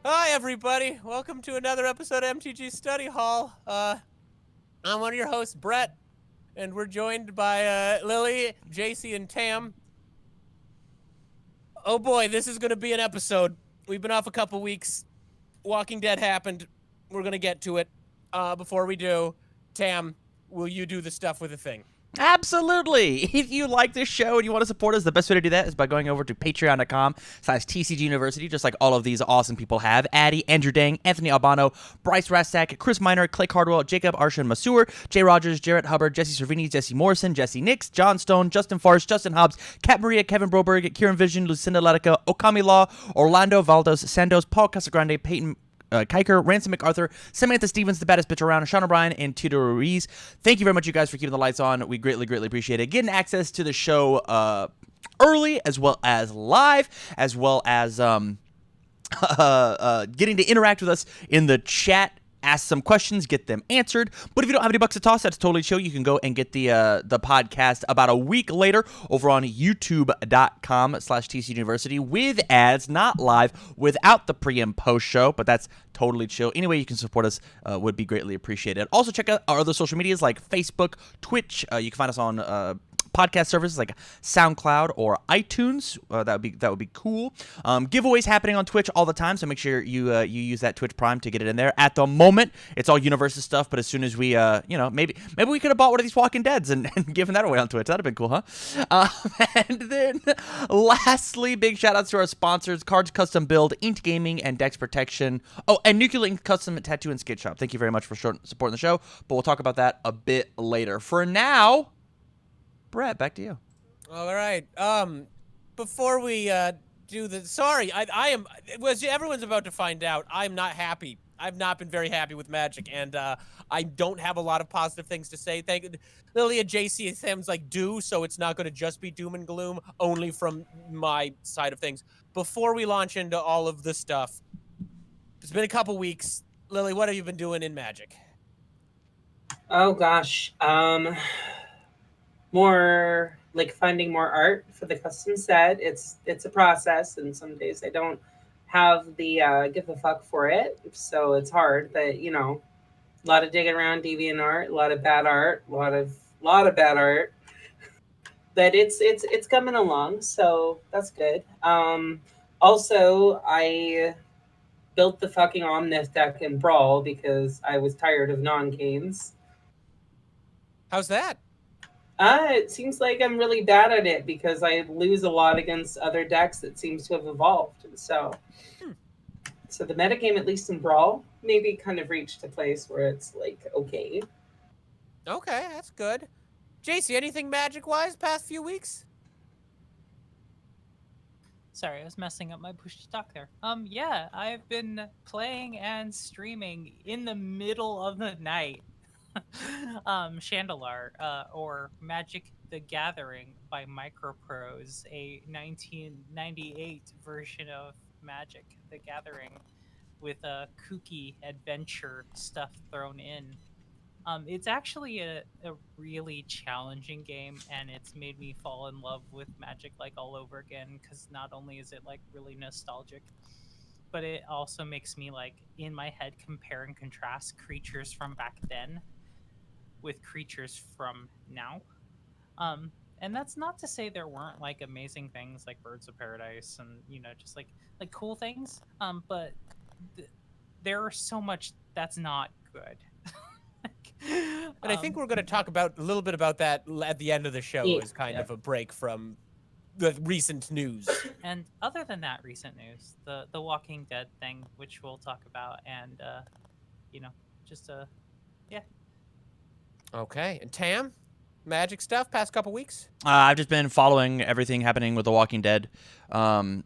Hi, everybody. Welcome to another episode of MTG Study Hall. I'm one of your hosts, Brett, and we're joined by Lily, JC, and Tam. Oh boy, this is going to be an episode. We've been off a couple weeks. Walking Dead happened. We're going to get to it. Before we do, Tam, will you do the stuff with the thing? Absolutely. If you like this show and you want to support us, the best way to do that is by going over to patreon.com/TCG University, just like all of these awesome people have. Addie, Andrew Dang, Anthony Albano, Bryce Rastak, Chris Miner, Clay Cardwell, Jacob Arshan Masur, Jay Rogers, Jarrett Hubbard, Jesse Cervini, Jesse Morrison, Jesse Nix, John Stone, Justin Farce, Justin Hobbs, Kat Maria, Kevin Broberg, Kieran Vision, Lucinda Letica, Okami Law, Orlando Valdos, Sandos, Paul Casagrande, Peyton Kiker, Ransom MacArthur, Samantha Stevens, the baddest bitch around, Sean O'Brien, and Tito Ruiz. Thank you very much, you guys, for keeping the lights on. We greatly, greatly appreciate it. Getting access to the show early, as well as live, as well as getting to interact with us in the chat. Ask some questions, get them answered. But if you don't have any bucks to toss, that's totally chill. You can go and get the podcast about a week later over on youtube.com/TC University with ads, not live, without the pre and post show. But that's totally chill. Any way you can support us would be greatly appreciated. Also, check out our other social medias like Facebook, Twitch. You can find us on podcast services like SoundCloud or iTunes. That would be cool. Giveaways happening on Twitch all the time, so make sure you use that Twitch Prime to get it in there. At the moment, it's all Universes stuff, but as soon as we maybe we could have bought one of these Walking Deads and given that away on Twitch. That'd have been cool, huh? And then lastly, big shout outs to our sponsors: Cards Custom Build, Inked Gaming, and Dex Protection. Oh, and Nuclear Ink Custom Tattoo and Skate Shop. Thank you very much for supporting the show, but we'll talk about that a bit later. For now, Brett, back to you. All right. Before we do the I am was everyone's about to find out. I'm not happy. I've not been very happy with Magic, and I don't have a lot of positive things to say. Thank Lilia, JC, it sounds like so it's not going to just be doom and gloom, only from my side of things. Before we launch into all of this stuff, it's been a couple weeks. Lily, what have you been doing in Magic? Oh gosh. More like finding more art for the custom set. It's a process, and some days I don't have the give a fuck for it, so it's hard. But a lot of digging around DeviantArt, a lot of bad art, a lot of bad art. But it's coming along, so that's good. Also, I built the fucking Omnith deck in Brawl because I was tired of non-games. How's that? It seems like I'm really bad at it because I lose a lot against other decks that seems to have evolved. So the metagame, at least in Brawl, maybe kind of reached a place where it's like, okay. Okay, that's good. JC, anything Magic-wise past few weeks? Sorry, I was messing up my push to talk there. Yeah, I've been playing and streaming in the middle of the night. Chandelar, or Magic the Gathering by Microprose, a 1998 version of Magic the Gathering with a kooky adventure stuff thrown in. It's actually a really challenging game, and it's made me fall in love with Magic like all over again, because not only is it like really nostalgic, but it also makes me like in my head compare and contrast creatures from back then with creatures from now. And that's not to say there weren't like amazing things like Birds of Paradise and just like cool things. But there are so much that's not good. And I think we're going to talk about a little bit about that at the end of the show as kind of a break from the recent news. And other than that recent news, the Walking Dead thing, which we'll talk about, and yeah. Okay, and Tam, Magic stuff past couple weeks? I've just been following everything happening with The Walking Dead. I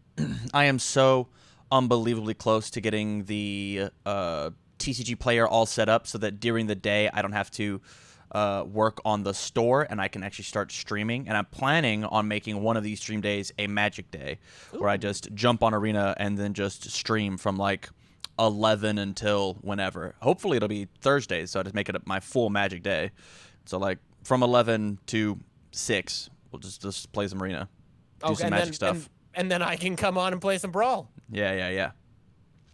am so unbelievably close to getting the TCG player all set up so that during the day I don't have to work on the store and I can actually start streaming. And I'm planning on making one of these stream days a Magic day. Ooh. Where I just jump on Arena and then just stream from like 11 until whenever. Hopefully it'll be Thursdays, so I just make it my full Magic day. So like from 11 to 6, we'll just play some Arena, do some Magic stuff. And then I can come on and play some Brawl. Yeah.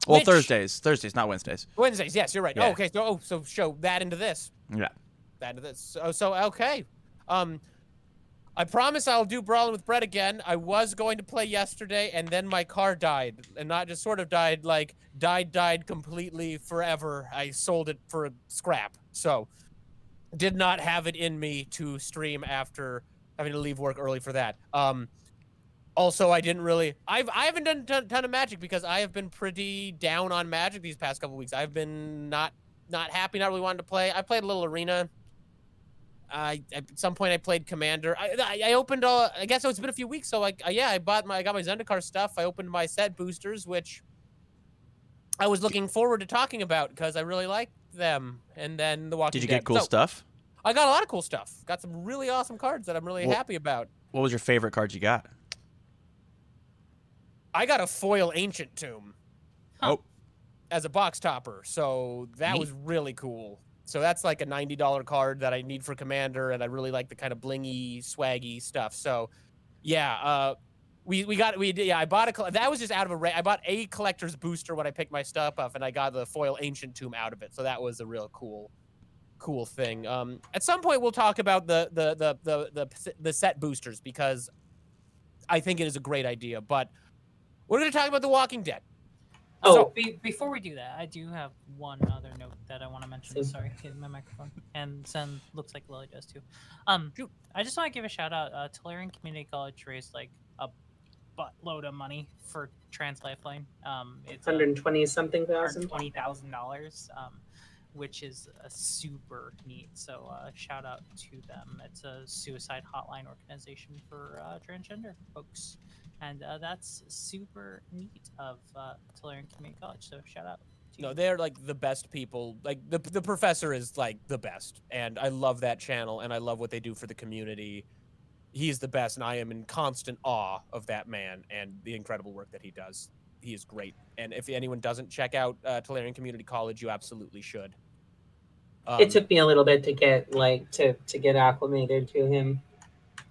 Well, Which- Thursdays, not Wednesdays. Wednesdays, yes, you're right. Yeah. Oh, okay, so show that into this. Yeah. That into this. So okay. I promise I'll do Brawling with Brett again. I was going to play yesterday, and then my car died. And not just sort of died, like, died completely forever. I sold it for scrap. So, did not have it in me to stream after having to leave work early for that. Also, I didn't really... I haven't done a ton of Magic because I have been pretty down on Magic these past couple weeks. I've been not happy, not really wanting to play. I played a little Arena. At some point I played Commander. I opened all. I guess it's been a few weeks, so I got my Zendikar stuff. I opened my set boosters, which I was looking forward to talking about because I really liked them. And then the Walking Did you Dead. get cool So, stuff? I got a lot of cool stuff. Got some really awesome cards that I'm really happy about. What was your favorite card you got? I got a foil Ancient Tomb. Oh. As a box topper, so that Neat. was really cool. So that's like a $90 card that I need for Commander, and I really like the kind of blingy, swaggy stuff. So, yeah, I bought that was just out of I bought a collector's booster when I picked my stuff up, and I got the foil Ancient Tomb out of it. So that was a real cool thing. At some point we'll talk about the set boosters because I think it is a great idea. But we're going to talk about The Walking Dead. Oh, So, Before we do that, I do have one other note that I want to mention. Sorry, hitting my microphone, and Zen looks like Lily does too. Shoot. I just want to give a shout out. Tolarian Community College raised like a buttload of money for Trans Lifeline. It's $120-something thousand. $120,000, which is a super neat. So shout out to them. It's a suicide hotline organization for transgender folks. And that's super neat of Tolarian Community College. So shout out to no, you. they're like the best people. Like the professor is like the best, and I love that channel, and I love what they do for the community. He's the best, and I am in constant awe of that man and the incredible work that he does. He is great, and if anyone doesn't check out Tolarian Community College, you absolutely should. It took me a little bit to get to get acclimated to him.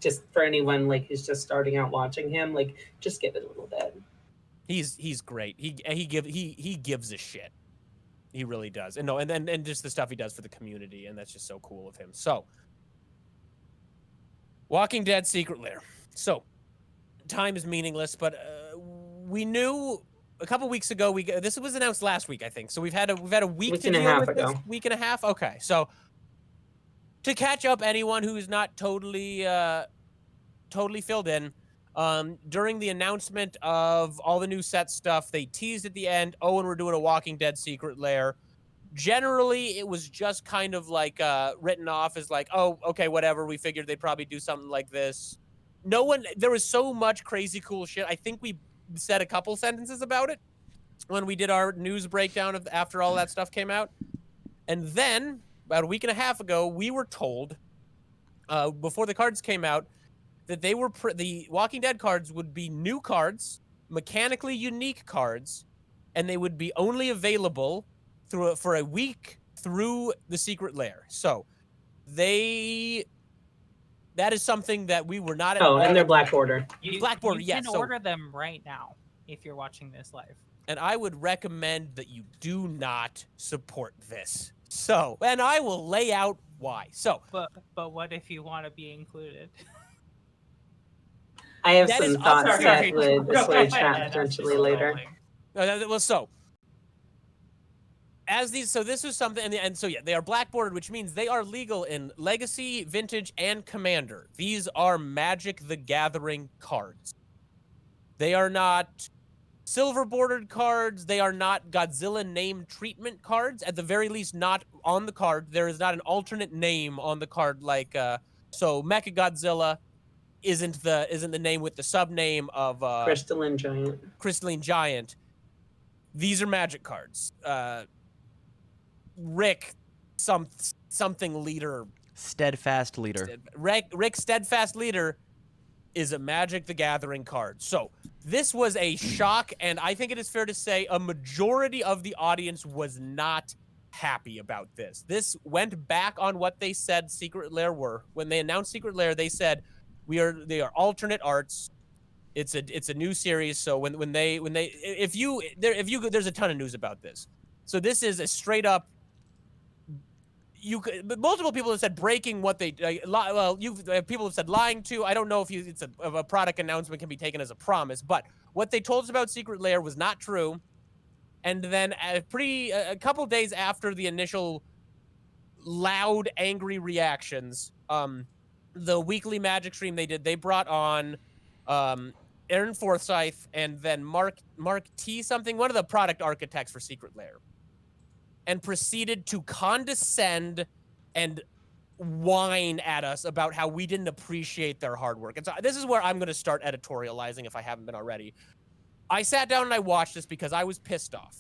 Just for anyone like who's just starting out watching him, like just give it a little bit. He's great. He gives a shit. He really does. And just the stuff he does for the community, and that's just so cool of him. So, Walking Dead Secret Lair. So, time is meaningless, but we knew a couple weeks ago. This was announced last week, I think. So we've had a week to and a deal half with this. ago. Week and a half. Okay, so to catch up, anyone who's not totally filled in. During the announcement of all the new set stuff, they teased at the end, oh, and we're doing a Walking Dead Secret Lair. Generally, it was just kind of like written off as like, oh, okay, whatever. We figured they'd probably do something like this. There was so much crazy cool shit. I think we said a couple sentences about it when we did our news breakdown after all that stuff came out. And then, about a week and a half ago, we were told, before the cards came out, that they were the Walking Dead cards would be new cards, mechanically unique cards, and they would be only available for a week through the Secret Lair. So that is something that we were not. Oh, and they're Black Order. Black Order, you yes. can order them right now if you're watching this live. And I would recommend that you do not support this. So, and I will lay out why. So, But what if you want to be included? I have That is some thoughts up to that you. would Go sway ahead, chat that's potentially just later. rolling. well, so this was something, and so yeah, they are black bordered, which means they are legal in Legacy, Vintage, and Commander. These are Magic the Gathering cards. They are not silver bordered cards. They are not Godzilla name treatment cards. At the very least, not on the card. There is not an alternate name on the card like so Mechagodzilla isn't the name with the sub name of Crystalline Giant. These are Magic cards. Rick something leader. Steadfast leader. Rick Steadfast Leader is a Magic the Gathering card. So this was a shock, and I think it is fair to say a majority of the audience was not happy about this. This went back on what they said Secret Lair were. When they announced Secret Lair, they said they are alternate arts. It's a new series. So when they if you there's a ton of news about this. So this is a straight up. Multiple people have said breaking what they people have said lying to. I don't know if it's a product announcement can be taken as a promise, but what they told us about Secret Lair was not true. And then a couple days after the initial loud, angry reactions, the weekly Magic stream they brought on Aaron Forsyth and then Mark T something, one of the product architects for Secret Lair, and proceeded to condescend and whine at us about how we didn't appreciate their hard work. And so this is where I'm going to start editorializing if I haven't been already. I sat down and I watched this because I was pissed off.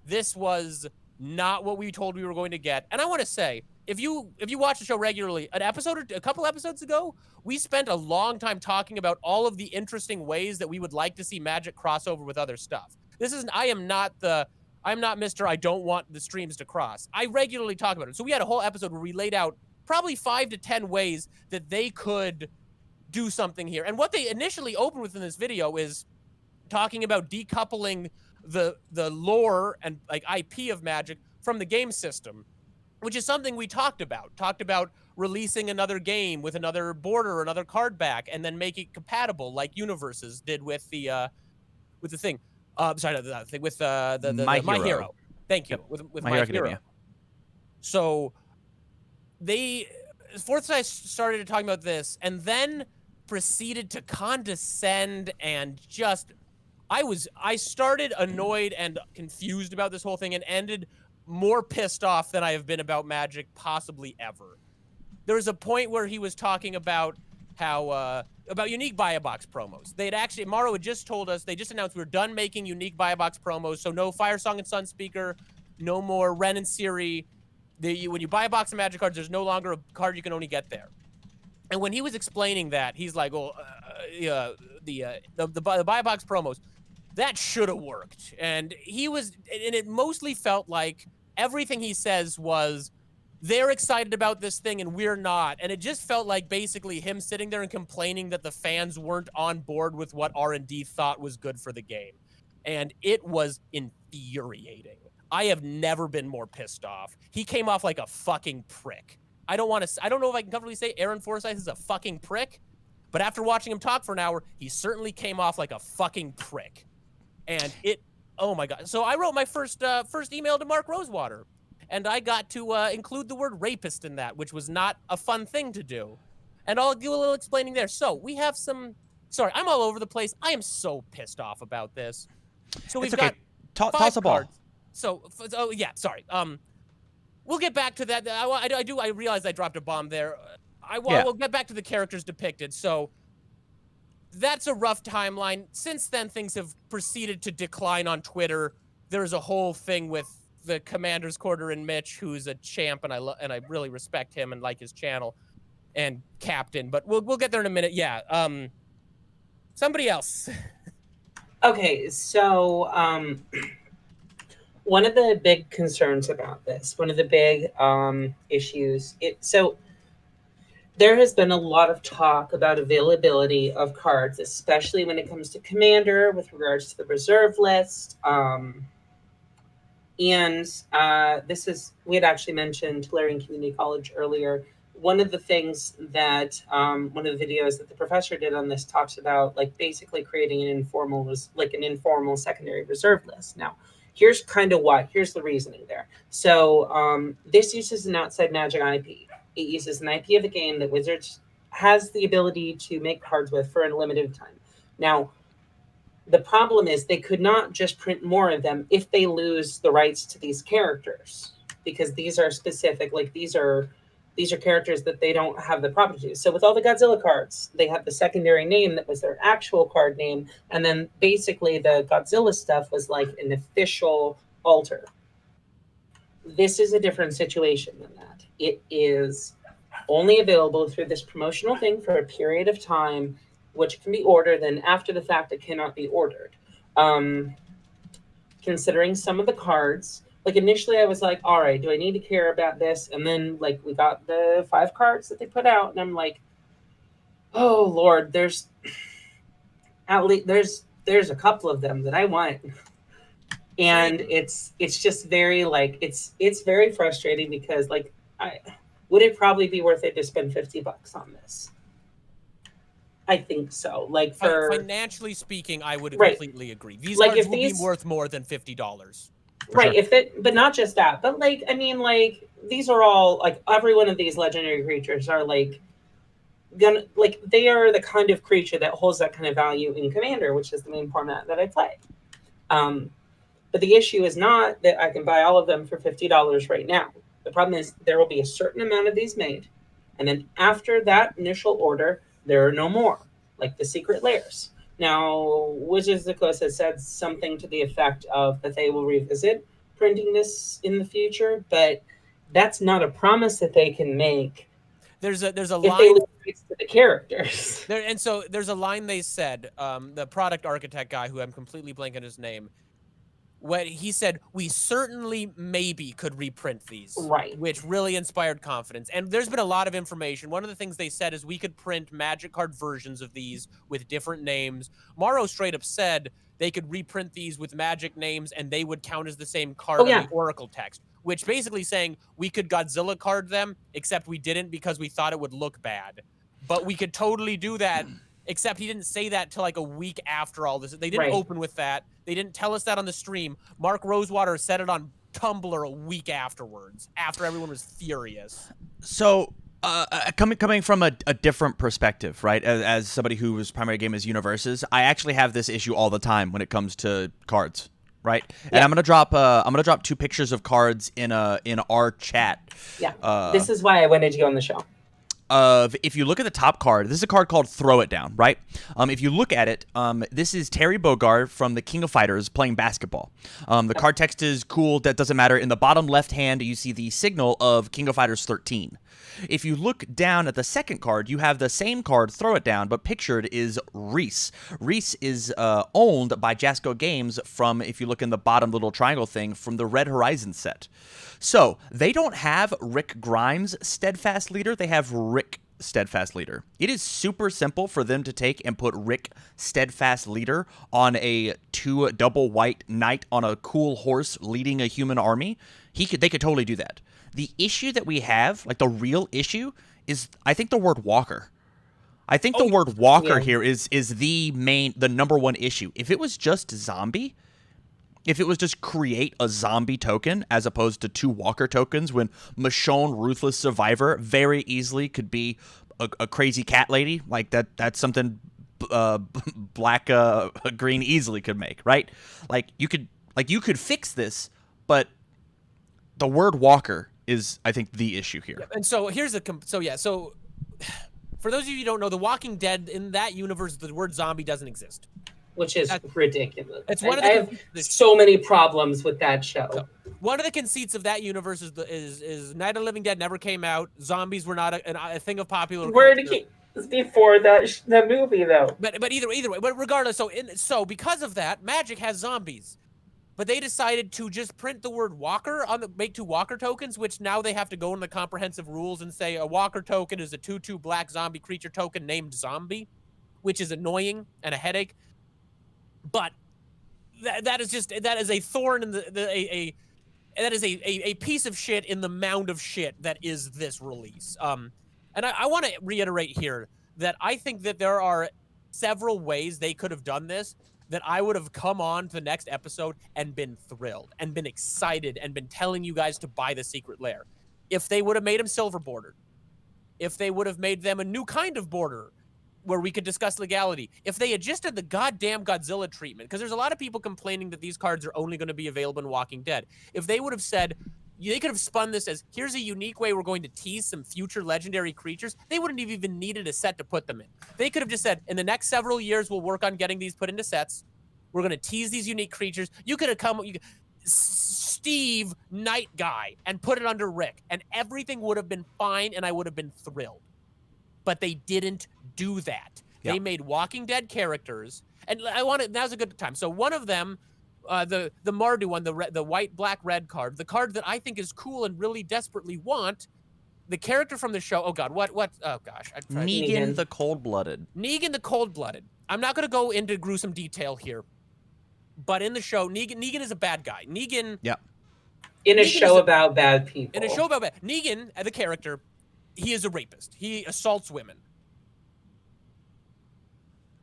This was not what we told we were going to get. And I want to say, if you watch the show regularly, a couple episodes ago, we spent a long time talking about all of the interesting ways that we would like to see Magic crossover with other stuff. I'm not Mr. I don't want the streams to cross. I regularly talk about it. So we had a whole episode where we laid out probably 5 to 10 ways that they could do something here. And what they initially opened with in this video is talking about decoupling the lore and like IP of Magic from the game system, which is something we talked about releasing another game with another border or another card back and then make it compatible like Universes did with the thing. Sorry, the thing with the My Hero. Thank you. Yep. With My My Hero Hero. Academia. So Forsyth started talking about this and then proceeded to condescend and just I started annoyed and confused about this whole thing and ended more pissed off than I have been about Magic possibly ever. There was a point where he was talking about how about unique buy a box promos. Morrow had just told us, they just announced we were done making unique buy a box promos, so no Fire Song and Sunspeaker, no more Ren and Siri. When you buy a box of Magic cards, there's no longer a card you can only get there. And when he was explaining that, he's like, "Oh, the buy a box promos, that should have worked." And it mostly felt like everything he says was, they're excited about this thing and we're not. And it just felt like basically him sitting there and complaining that the fans weren't on board with what R&D thought was good for the game. And it was infuriating. I have never been more pissed off. He came off like a fucking prick. I don't know if I can comfortably say Aaron Forsyth is a fucking prick, but after watching him talk for an hour, he certainly came off like a fucking prick. And oh my God. So I wrote my first email to Mark Rosewater, and I got to include the word rapist in that, which was not a fun thing to do. And I'll do a little explaining there. So we have sorry, I'm all over the place. I am so pissed off about this. So we've got toss a ball. Cards. So, yeah, sorry. We'll get back to that. I realized I dropped a bomb there. I will get back to the characters depicted. So that's a rough timeline. Since then, things have proceeded to decline on Twitter. There's a whole thing with the Commander's Quarter and Mitch, who's a champ, and I really respect him and like his channel, and Captain. But we'll get there in a minute. Yeah. Somebody else. Okay, so one of the big concerns about this, one of the big issues, so there has been a lot of talk about availability of cards, especially when it comes to Commander with regards to the reserve list. And we had actually mentioned Lair Community College earlier. One of the things that one of the videos that the professor did on this talks about, like basically creating an informal secondary reserve list. Now, here's kind of why. Here's the reasoning there. So this uses an outside Magic IP. It uses an IP of a game that Wizards has the ability to make cards with for a limited time. Now, the problem is they could not just print more of them if they lose the rights to these characters, because these are specific, like these are characters that they don't have the property to. So with all the Godzilla cards, they have the secondary name that was their actual card name, and then basically the Godzilla stuff was like an official alter. This is a different situation than that. It is only available through this promotional thing for a period of time, which can be ordered, and after the fact, it cannot be ordered. Considering some of the cards, like initially I was like, all right, do I need to care about this? And then like we got the 5 cards that they put out, and I'm like, oh Lord, At least there's a couple of them that I want, and Same. it's just very like it's very frustrating because like I would it probably be worth it to spend $50 on this? I think so. Like for Financially speaking, I would right, completely agree. These like cards if will be these worth more than $50. For right sure. if it but not just that, but like I mean like these are all like every one of these legendary creatures are like gonna like they are the kind of creature that holds that kind of value in Commander, which is the main format that I play. Um, but the issue is not that I can buy all of them for $50 right now. The problem is there will be a certain amount of these made, and then after that initial order, there are no more, like the secret layers. Now, Wizards of the Coast has said something to the effect of that they will revisit printing this in the future, but that's not a promise that they can make There's a if they line lose rights to the characters. there, and so there's a line they said. The product architect guy, who I'm completely blanking his name, when he said we certainly maybe could reprint these, Right. which really inspired confidence. And there's been a lot of information. One of the things they said is we could print magic card versions of these with different names. Morrow straight up said they could reprint these with magic names and they would count as the same Oh card on yeah. the oracle text, which basically saying we could Godzilla card them, except we didn't because we thought it would look bad. But we could totally do that. Except he didn't say that till like a week after all this. They didn't Right. open with that. They didn't tell us that on the stream. Mark Rosewater said it on Tumblr a week afterwards, after everyone was furious. So, coming from a different perspective, right? As somebody whose primary game is universes, I actually have this issue all the time when it comes to cards, right? And Yeah. I'm gonna drop two pictures of cards in our chat. Yeah. This is why I wanted to go on the show. Of if you look at the top card, this is a card called Throw It Down, right? If you look at it, this is Terry Bogard from the King of Fighters playing basketball. The card text is cool. That doesn't matter. In the bottom left hand, you see the signal of King of Fighters 13. If you look down at the second card, you have the same card, Throw It Down, but pictured is Reese. Reese is owned by Jasco Games from, if you look in the bottom little triangle thing, from the Red Horizon set. So they don't have Rick Grimes Steadfast Leader. They have Rick Steadfast Leader. It is super simple for them to take and put Rick Steadfast Leader on a 2 double white knight on a cool horse leading a human army. They could totally do that. The issue that we have, like the real issue, is I think the word walker. I think the word walker here is the number one issue. If it was just zombie, if it was just create a zombie token as opposed to 2 walker tokens, when Michonne Ruthless Survivor very easily could be a crazy cat lady, like that's something black green easily could make, right? Like you could fix this, but the word walker is, I think, the issue here. And so here's so for those of you who don't know, The Walking Dead, in that universe, the word zombie doesn't exist. Which is ridiculous. It's one of I have so many problems with that show. So, one of the conceits of that universe is Night of the Living Dead never came out. Zombies were not a thing of popular Where culture. did he? It's before that movie though. But either way, but regardless, so because of that, Magic has zombies. But they decided to just print the word walker make 2 walker tokens, which now they have to go in the comprehensive rules and say a walker token is a 2/2 black zombie creature token named zombie, which is annoying and a headache. But that is a thorn in that is a piece of shit in the mound of shit that is this release. And I want to reiterate here that I think that there are several ways they could have done this that I would have come on to the next episode and been thrilled and been excited and been telling you guys to buy the secret lair. If they would have made them silver bordered, if they would have made them a new kind of border where we could discuss legality, if they had just did the goddamn Godzilla treatment, because there's a lot of people complaining that these cards are only going to be available in Walking Dead. If they would have said, they could have spun this as, here's a unique way we're going to tease some future legendary creatures, they wouldn't have even needed a set to put them in. They could have just said, in the next several years, we'll work on getting these put into sets. We're going to tease these unique creatures. You could have Steve Night Guy and put it under Rick, and everything would have been fine, and I would have been thrilled. But they didn't do that. Yeah. They made Walking Dead characters, and now's a good time. So one of them, the Mardu one, the white, black, red card, the card that I think is cool and really desperately want, the character from the show. Oh God, what? Oh gosh, Negan the Cold-Blooded. Negan the Cold-Blooded. I'm not going to go into gruesome detail here, but in the show, Negan is a bad guy. Negan. Yeah. In a show about bad people. In a show about bad. Negan, the character, he is a rapist. He assaults women.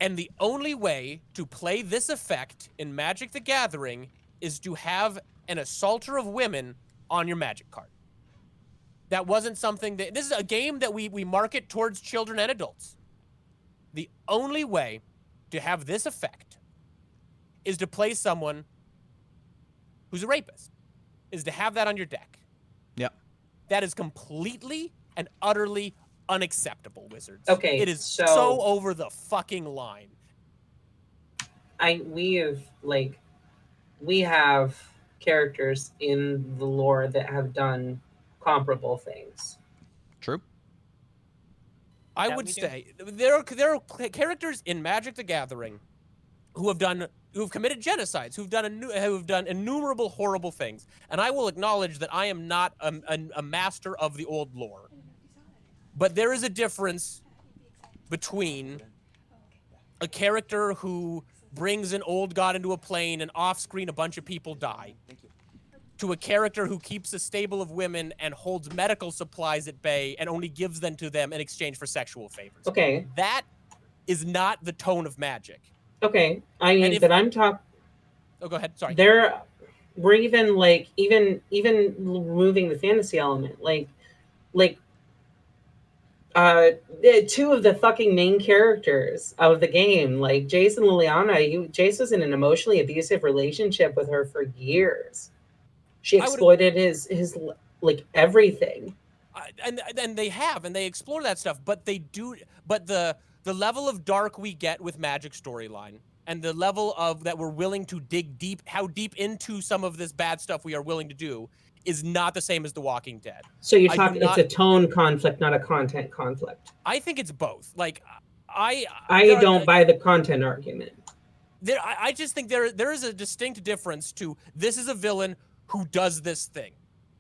And the only way to play this effect in Magic the Gathering is to have an assaulter of women on your Magic card. That wasn't something that... This is a game that we market towards children and adults. The only way to have this effect is to play someone who's a rapist, is to have that on your deck. Yep. That is completely and utterly unacceptable, Wizards. Okay, it is so over the fucking line. We have characters in the lore that have done comparable things. True. I would say there are characters in Magic the Gathering who have committed genocides, who've done innumerable horrible things, and I will acknowledge that I am not a master of the old lore, but there is a difference between a character who brings an old god into a plane and off-screen a bunch of people die, to a character who keeps a stable of women and holds medical supplies at bay and only gives them to them in exchange for sexual favors. Okay. That is not the tone of Magic. Okay. I mean, but I'm talking... Oh, go ahead. Sorry. We're even removing the fantasy element. Two of the fucking main characters of the game, like Jace and Liliana, Jace was in an emotionally abusive relationship with her for years. She exploited his like everything. And they explore that stuff, but the level of dark we get with Magic storyline and the level of that we're willing to dig deep, how deep into some of this bad stuff we are willing to do is not the same as The Walking Dead. So you're talking it's a tone conflict, not a content conflict. I think it's both. Like I don't buy the content argument. I just think there is a distinct difference to this is a villain who does this thing,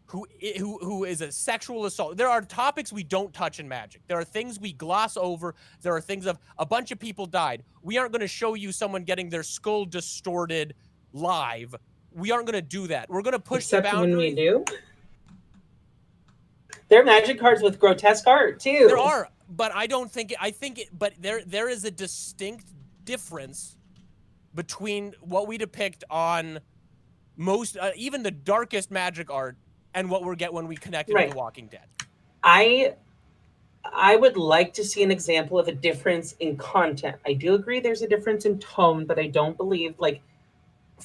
who is a sexual assault. There are topics we don't touch in Magic. There are things we gloss over. There are things of a bunch of people died. We aren't going to show you someone getting their skull distorted live. We aren't going to do that. We're going to push the boundary. When we do. There are Magic cards with grotesque art too. There are, but but there is a distinct difference between what we depict on most, even the darkest Magic art, and what we get when we connect it with The Walking Dead. I would like to see an example of a difference in content. I do agree there's a difference in tone, but I don't believe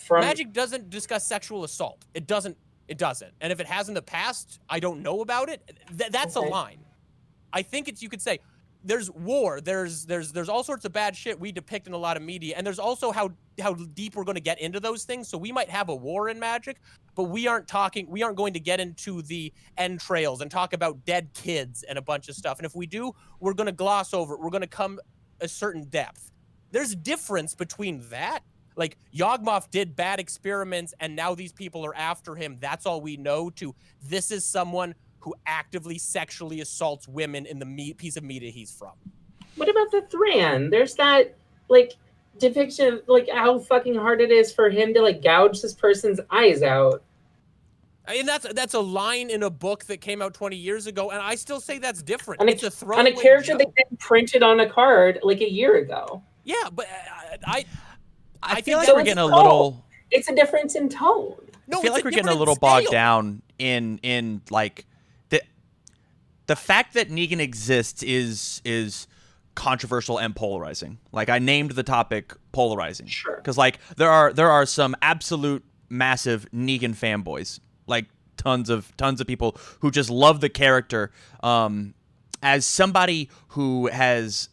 Magic doesn't discuss sexual assault. It doesn't. And if it has in the past, I don't know about it. That's a line. I think you could say there's war. There's all sorts of bad shit we depict in a lot of media, and there's also how deep we're going to get into those things. So we might have a war in Magic, but we aren't going to get into the entrails and talk about dead kids and a bunch of stuff. And if we do, we're going to gloss over it. We're going to come a certain depth. There's a difference between that. Like, Yawgmoth did bad experiments, and now these people are after him. That's all we know. To this is someone who actively sexually assaults women in the piece of media he's from. What about the Thran? There's that, depiction of, how fucking hard it is for him to, gouge this person's eyes out. And that's a line in a book that came out 20 years ago, and I still say that's different. It's a throwaway on a character that they printed on a card, a year ago. Yeah, but I feel like we're getting a little... It's a difference in tone. No, I feel like we're getting a little bogged down in the fact that Negan exists is controversial and polarizing. I named the topic polarizing. Sure. Because there are some absolute massive Negan fanboys. Tons of people who just love the character. As somebody who has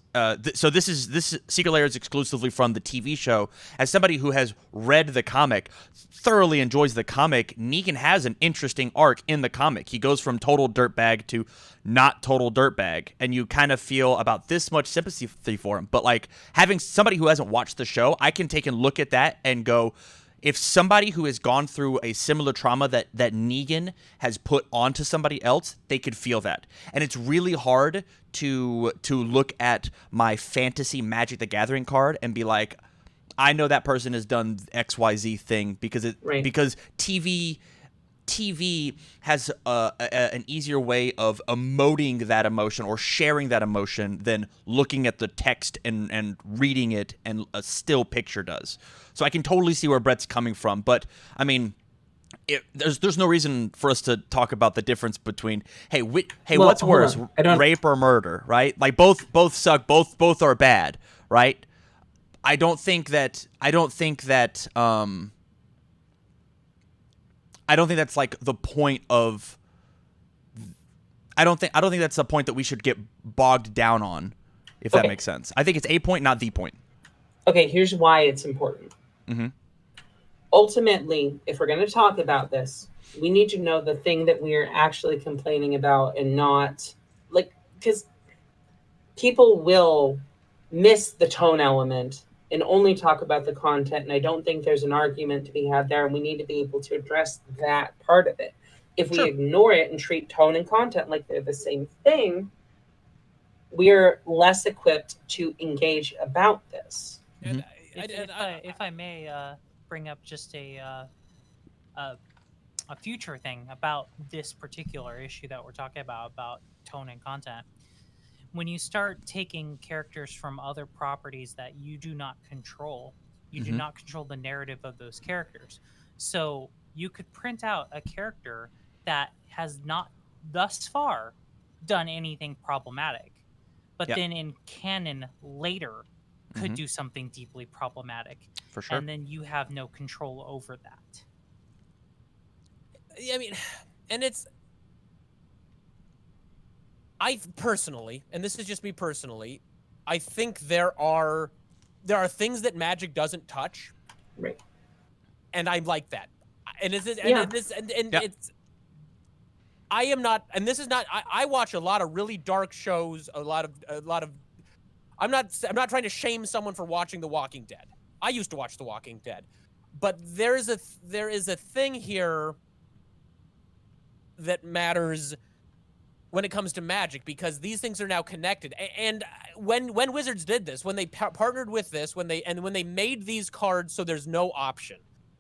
so this Secret Lair is exclusively from the TV show. As somebody who has read the comic, thoroughly enjoys the comic, Negan has an interesting arc in the comic. He goes from total dirtbag to not total dirtbag, and you kind of feel about this much sympathy for him. But having somebody who hasn't watched the show, I can take and look at that and go, if somebody who has gone through a similar trauma that Negan has put onto somebody else, they could feel that. And it's really hard to look at my fantasy Magic the Gathering card and be like, I know that person has done XYZ thing because TV has an easier way of emoting that emotion or sharing that emotion than looking at the text and reading it and a still picture does. So I can totally see where Brett's coming from, but I mean, there's no reason for us to talk about the difference between what's worse, rape or murder, right? Like both suck, both are bad, right? I don't think that's like the point of. I don't think that's the point that we should get bogged down on, if that makes sense. I think it's a point, not the point. Okay, here's why it's important. Mm-hmm. Ultimately, if we're going to talk about this, we need to know the thing that we're actually complaining about, and not like, because people will miss the tone element and only talk about the content. And I don't think there's an argument to be had there. And we need to be able to address that part of it. If we ignore it and treat tone and content like they're the same thing, we're less equipped to engage about this. Mm-hmm. If I may bring up just a future thing about this particular issue that we're talking about tone and content. When you start taking characters from other properties that you do not control, you do not control the narrative of those characters. So you could print out a character that has not thus far done anything problematic, but then in canon later could do something deeply problematic. For sure. And then you have no control over that. I mean, and I personally, and this is just me personally, I think there are things that Magic doesn't touch, right? And I like that. And it's I am not, and this is not. I watch a lot of really dark shows. A lot of. I'm not trying to shame someone for watching The Walking Dead. I used to watch The Walking Dead, but there is a thing here that matters when it comes to Magic, because these things are now connected. And when Wizards did this, when they partnered with this, when they made these cards so there's no option.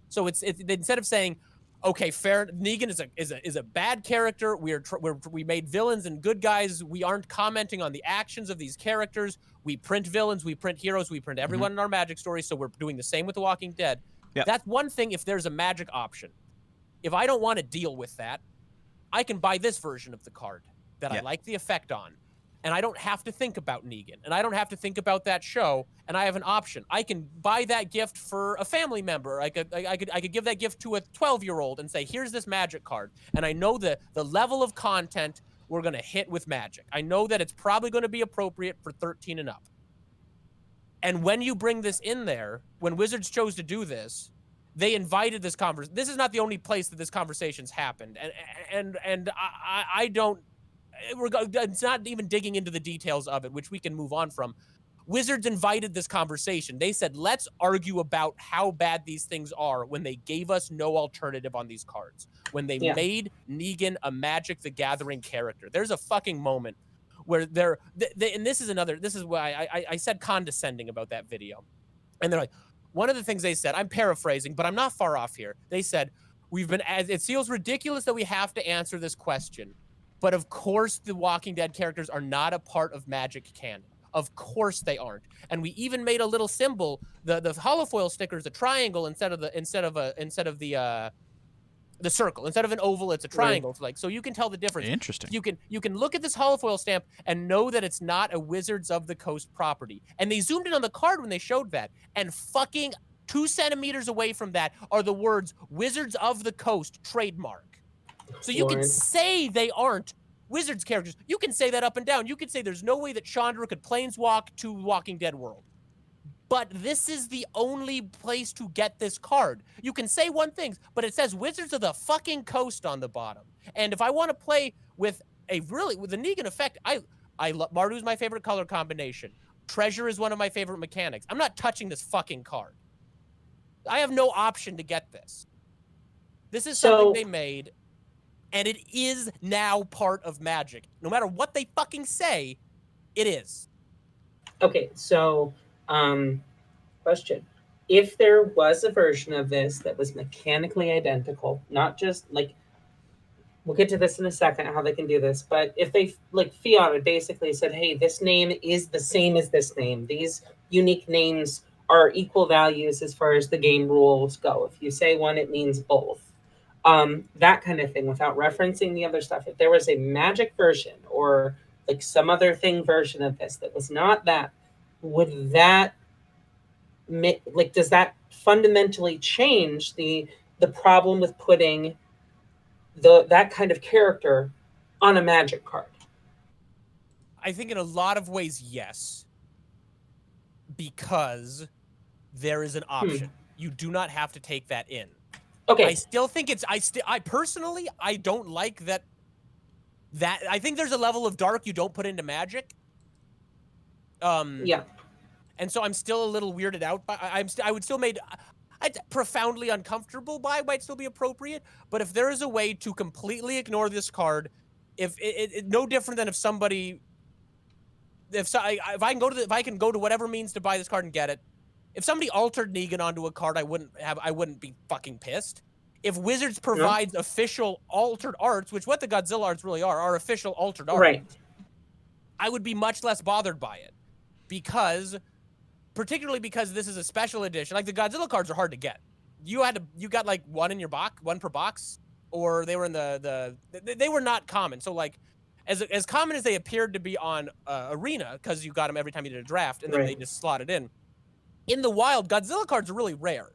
So it's instead of saying, okay, fair, Negan is a bad character. We made villains and good guys. We aren't commenting on the actions of these characters. We print villains, we print heroes, we print everyone in our Magic stories. So we're doing the same with The Walking Dead. Yep. That's one thing if there's a Magic option. If I don't want to deal with that, I can buy this version of the card that I like the effect on, and I don't have to think about Negan, and I don't have to think about that show, and I have an option. I can buy that gift for a family member. I could give that gift to a 12-year-old and say, here's this Magic card, and I know the level of content we're going to hit with Magic. I know that it's probably going to be appropriate for 13 and up. And when you bring this in there, when Wizards chose to do this, they invited this conversation. This is not the only place that this conversation's happened, and I don't. It's not even digging into the details of it, which we can move on from. Wizards invited this conversation. They said, let's argue about how bad these things are when they gave us no alternative on these cards. When they made Negan a Magic the Gathering character. There's a fucking moment where and this is why I said condescending about that video. And they're like, one of the things they said, I'm paraphrasing, but I'm not far off here. They said, it feels ridiculous that we have to answer this question. But of course, the Walking Dead characters are not a part of Magic canon. Of course they aren't. And we even made a little symbol. The holofoil sticker is a triangle instead of the circle. Instead of an oval, it's a triangle. Right. So you can tell the difference. Interesting. You can look at this holofoil stamp and know that it's not a Wizards of the Coast property. And they zoomed in on the card when they showed that. And fucking 2 centimeters away from that are the words Wizards of the Coast trademark. So you can say they aren't Wizards characters. You can say that up and down. You could say there's no way that Chandra could planeswalk to Walking Dead world. But this is the only place to get this card. You can say one thing, but it says Wizards of the fucking Coast on the bottom. And if I want to play with the Negan effect, Mardu's my favorite color combination. Treasure is one of my favorite mechanics. I'm not touching this fucking card. I have no option to get this. This is something So they made, and it is now part of Magic. No matter what they fucking say, it is. okay, so question. If there was a version of this that was mechanically identical, not just like we'll get to this in a second how they can do this, but if they like Fiat basically said, hey, this name is the same as this name, these unique names are equal values as far as the game rules go. If you say one, it means both. That kind of thing without referencing the other stuff. If there was a magic version or like some other thing version of this that was not that, would that like does that fundamentally change the problem with putting that kind of character on a magic card? I think in a lot of ways, yes. Because there is an option. You do not have to take that in. Okay. I still think it's I personally I don't like that I think there's a level of dark you don't put into Magic. Yeah. And so I'm still a little weirded out by I would still made profoundly uncomfortable by might still be appropriate, but if there is a way to completely ignore this card, if it no different than if somebody if I can go to whatever means to buy this card and get it. If somebody altered Negan onto a card, I wouldn't be fucking pissed. If Wizards provides official altered arts, which what the Godzilla arts really are official altered art, Right. I would be much less bothered by it. Particularly because this is a special edition. Like the Godzilla cards are hard to get. You got like one in your box, one per box, or they were in they were not common. So like as common as they appeared to be on Arena, because you got them every time you did a draft, and then they just slotted in. In the wild, Godzilla cards are really rare.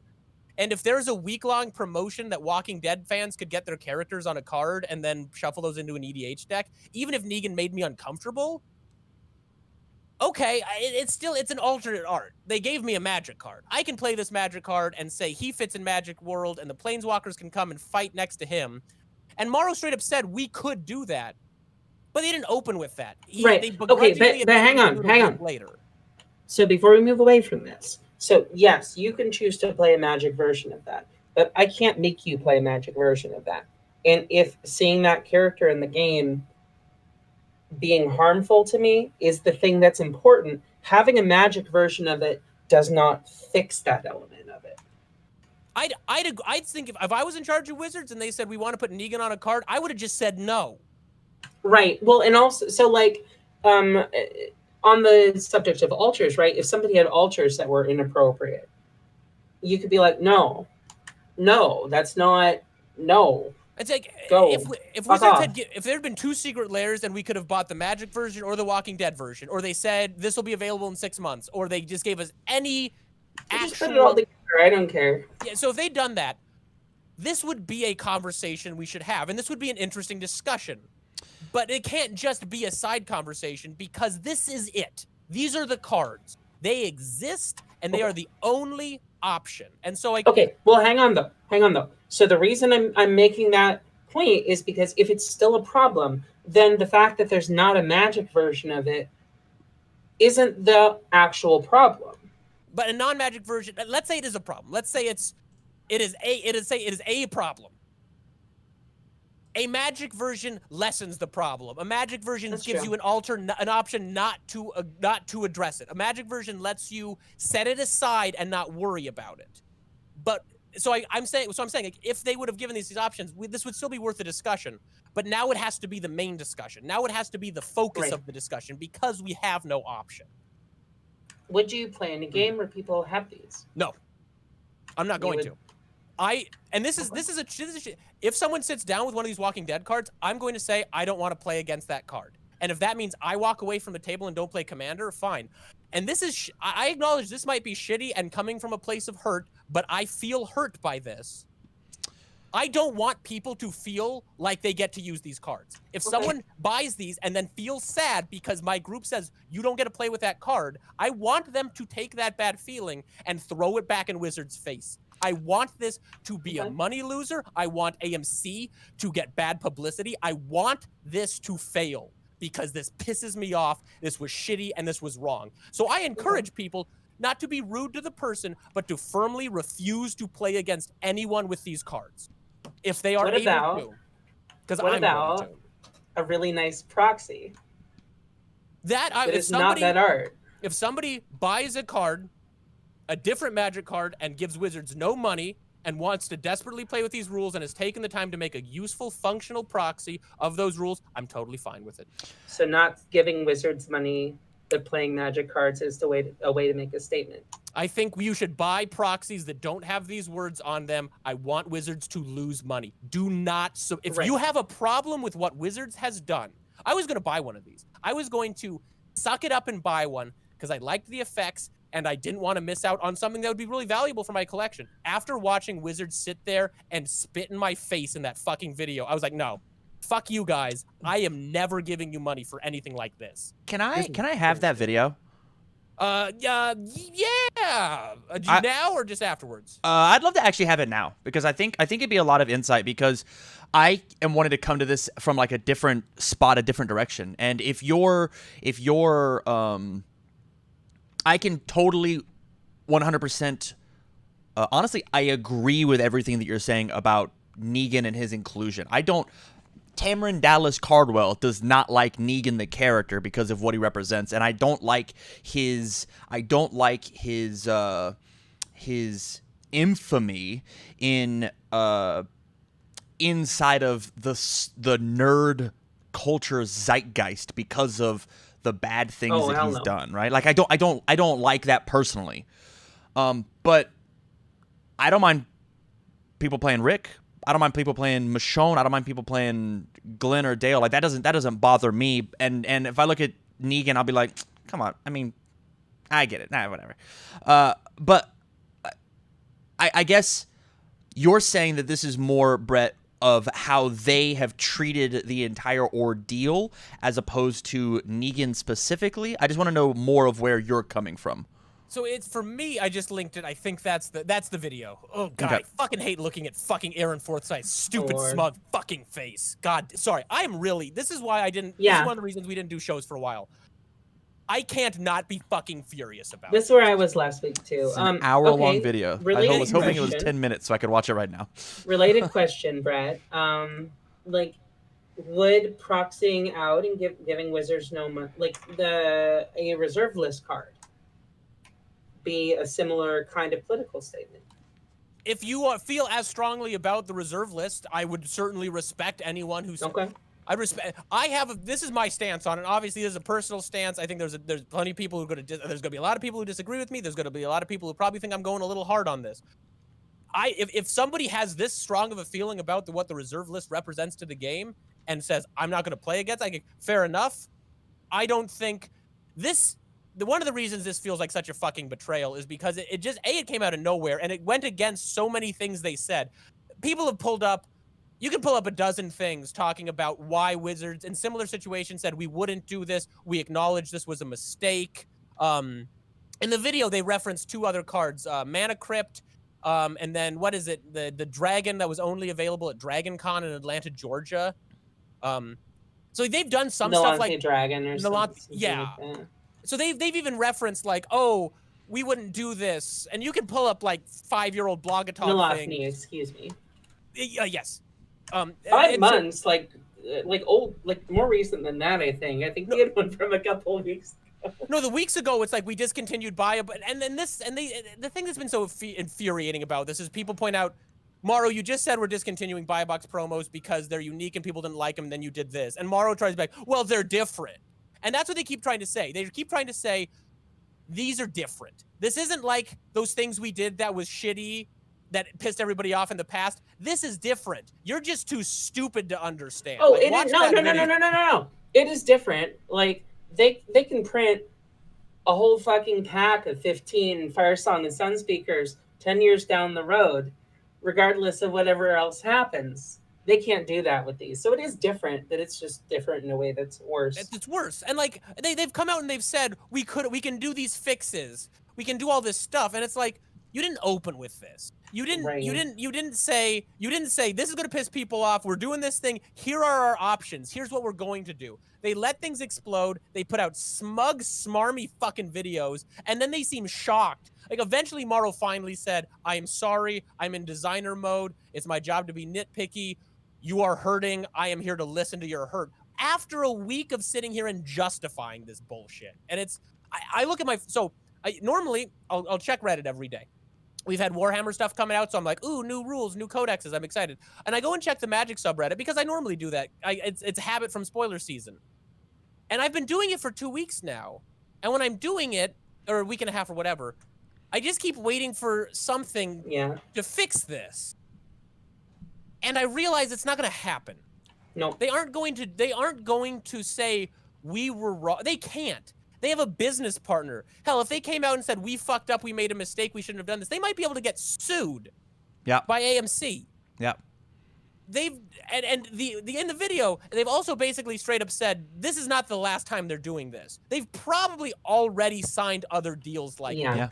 And if there's a week-long promotion that Walking Dead fans could get their characters on a card and then shuffle those into an EDH deck, even if Negan made me uncomfortable, okay, it's an alternate art. They gave me a Magic card. I can play this Magic card and say he fits in Magic World, and the Planeswalkers can come and fight next to him. And Morrow straight up said we could do that, but they didn't open with that. Right. Okay, but hang on. Later. So before we move away from this, so yes, you can choose to play a Magic version of that, but I can't make you play a Magic version of that. And if seeing that character in the game being harmful to me is the thing that's important, having a Magic version of it does not fix that element of it. I'd think if I was in charge of Wizards and they said we want to put Negan on a card, I would have just said no. Right. Well, and also so like on the subject of altars, right? If somebody had altars that were inappropriate, you could be like, no, that's not, no. It's like go. If Wizards if there had been 2 secret lairs, then we could have bought the Magic version or the Walking Dead version, or they said this will be available in 6 months, or they just gave us any actual. Just put it all together. I don't care. Yeah. So if they'd done that, this would be a conversation we should have, and this would be an interesting discussion. But it can't just be a side conversation because this is it. These are the cards. They exist, and they are the only option. And so okay, well, hang on though. So the reason I'm making that point is because if it's still a problem, then the fact that there's not a Magic version of it isn't the actual problem. But a non-Magic version, let's say it is a problem. Let's say it is a problem. A Magic version lessens the problem. A Magic version gives you an option not to address it. A Magic version lets you set it aside and not worry about it. But I'm saying like, if they would have given these options, this would still be worth a discussion. But now it has to be the main discussion. Now it has to be the focus of the discussion because we have no option. Would you play in a game where people have these? No, I'm not going to. If someone sits down with one of these Walking Dead cards, I'm going to say I don't want to play against that card. And if that means I walk away from the table and don't play Commander, fine. And this is I acknowledge this might be shitty and coming from a place of hurt, but I feel hurt by this. I don't want people to feel like they get to use these cards. If someone buys these and then feels sad because my group says you don't get to play with that card, I want them to take that bad feeling and throw it back in Wizards' face. I want this to be a money loser. I want AMC to get bad publicity. I want this to fail because this pisses me off. This was shitty and this was wrong. So I encourage people, not to be rude to the person, but to firmly refuse to play against anyone with these cards if they are What able about to. Because what I'm going about to. a really nice proxy That that is not that art? if somebody buys a card, a different Magic card, and gives Wizards no money and wants to desperately play with these rules and has taken the time to make a useful, functional proxy of those rules, I'm totally fine with it. So not giving Wizards money, but playing Magic cards is a way to make a statement. I think you should buy proxies that don't have these words on them. I want Wizards to lose money. Do not. So if you have a problem with what Wizards has done, I was going to buy one of these. I was going to suck it up and buy one because I liked the effects and I didn't want to miss out on something that would be really valuable for my collection. After watching Wizards sit there and spit in my face in that fucking video, I was like, no, fuck you guys. I am never giving you money for anything like this. Can I have that video? Yeah. Now or just afterwards? I'd love to actually have it now because I think it'd be a lot of insight because I am wanting to come to this from like a different spot, a different direction. And if you're I can totally 100% honestly, I agree with everything that you're saying about Negan and his inclusion. Tamron Dallas Cardwell does not like Negan the character because of what he represents, and I don't like his infamy in inside of the nerd culture zeitgeist because of the bad things that he's done, right? Like I don't like that personally. But I don't mind people playing Rick. I don't mind people playing Michonne. I don't mind people playing Glenn or Dale. Like that doesn't bother me. And if I look at Negan, I'll be like, come on. I mean, I get it. Nah, whatever. But I guess you're saying that this is more, Brett, of how they have treated the entire ordeal as opposed to Negan specifically. I just want to know more of where you're coming from. So it's for me, I just linked it. I think that's the video. Oh god, Okay. I fucking hate looking at fucking Aaron Forsythe's stupid smug fucking face. God, sorry. I am really, this is why I didn't, this is one of the reasons we didn't do shows for a while. I can't not be fucking furious about this. This is where I was last week too. It's an hour-long video. I was hoping it was 10 minutes so I could watch it right now. Related question, Brett. Like, would proxying out and giving Wizards no money, like a reserve list card, be a similar kind of political statement? If you feel as strongly about the reserve list, I would certainly respect anyone who's okay. This is my stance on it. Obviously, this is a personal stance. I think there's plenty of people there's going to be a lot of people who disagree with me. There's going to be a lot of people who probably think I'm going a little hard on this. If somebody has this strong of a feeling about what the reserve list represents to the game and says, I'm not going to play against, fair enough. I don't think one of the reasons this feels like such a fucking betrayal is because it came out of nowhere and it went against so many things they said. People have you can pull up a dozen things talking about why Wizards in similar situations said we wouldn't do this. We acknowledge this was a mistake. In the video, they referenced two other cards, Mana Crypt, and then what is it? The dragon that was only available at DragonCon in Atlanta, Georgia. So they've done some stuff like Dragon or something. Yeah. Like so they've even referenced like, oh, we wouldn't do this, and you can pull up like 5-year-old Blogatalk thing. Excuse me. Yes. 5 months, like old, like more recent than that. I think we had one from a couple of weeks ago. No, the weeks ago, it's like we discontinued buy, and then the thing that's been so infuriating about this is people point out, Morrow, you just said we're discontinuing buy box promos because they're unique and people didn't like them. Then you did this, and Morrow tries to be like, well, they're different, and that's what they keep trying to say. They keep trying to say these are different. This isn't like those things we did that was shitty, that pissed everybody off in the past. This is different. You're just too stupid to understand. Oh, it is, no. It is different. Like they can print a whole fucking pack of 15 Firesong and Sun speakers 10 years down the road, regardless of whatever else happens. They can't do that with these. So it is different, but it's just different in a way that's worse. It's worse. And like they've come out and they've said we can do these fixes. We can do all this stuff. And it's like, You didn't open with this. You didn't say this is going to piss people off. We're doing this thing. Here are our options. Here's what we're going to do. They let things explode. They put out smug, smarmy fucking videos, and then they seem shocked. Like, eventually Morrow finally said, I am sorry. I'm in designer mode. It's my job to be nitpicky. You are hurting. I am here to listen to your hurt. After a week of sitting here and justifying this bullshit. And it's, I look at normally I'll check Reddit every day. We've had Warhammer stuff coming out, so I'm like, ooh, new rules, new codexes. I'm excited. And I go and check the Magic subreddit because I normally do that. It's a habit from spoiler season. And I've been doing it for 2 weeks now. And when I'm doing it, or a week and a half or whatever, I just keep waiting for something to fix this. And I realize it's not going to happen. No. They aren't going to say we were wrong. They can't. They have a business partner. Hell, if they came out and said, we fucked up, we made a mistake, we shouldn't have done this, they might be able to get sued by AMC. Yeah. They've, and in the video, they've also basically straight up said, this is not the last time they're doing this. They've probably already signed other deals like that. Yeah.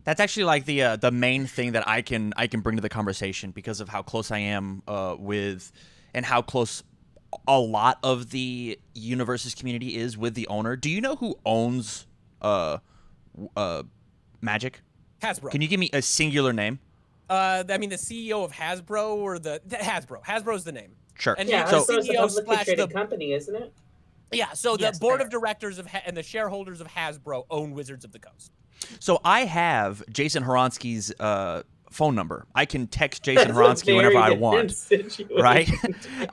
That's actually like the main thing that I can bring to the conversation because of how close I am with, and how close a lot of the Universes community is with the owner. Do you know who owns Magic? Hasbro. Can you give me a singular name? I mean, the CEO of Hasbro, or the Hasbro. Hasbro's the name. Sure. And so it's a publicly traded company, isn't it? Yeah. So the board of directors and the shareholders of Hasbro own Wizards of the Coast. So I have Jason Horonsky's phone number. I can text Jason Horonsky whenever I want, right?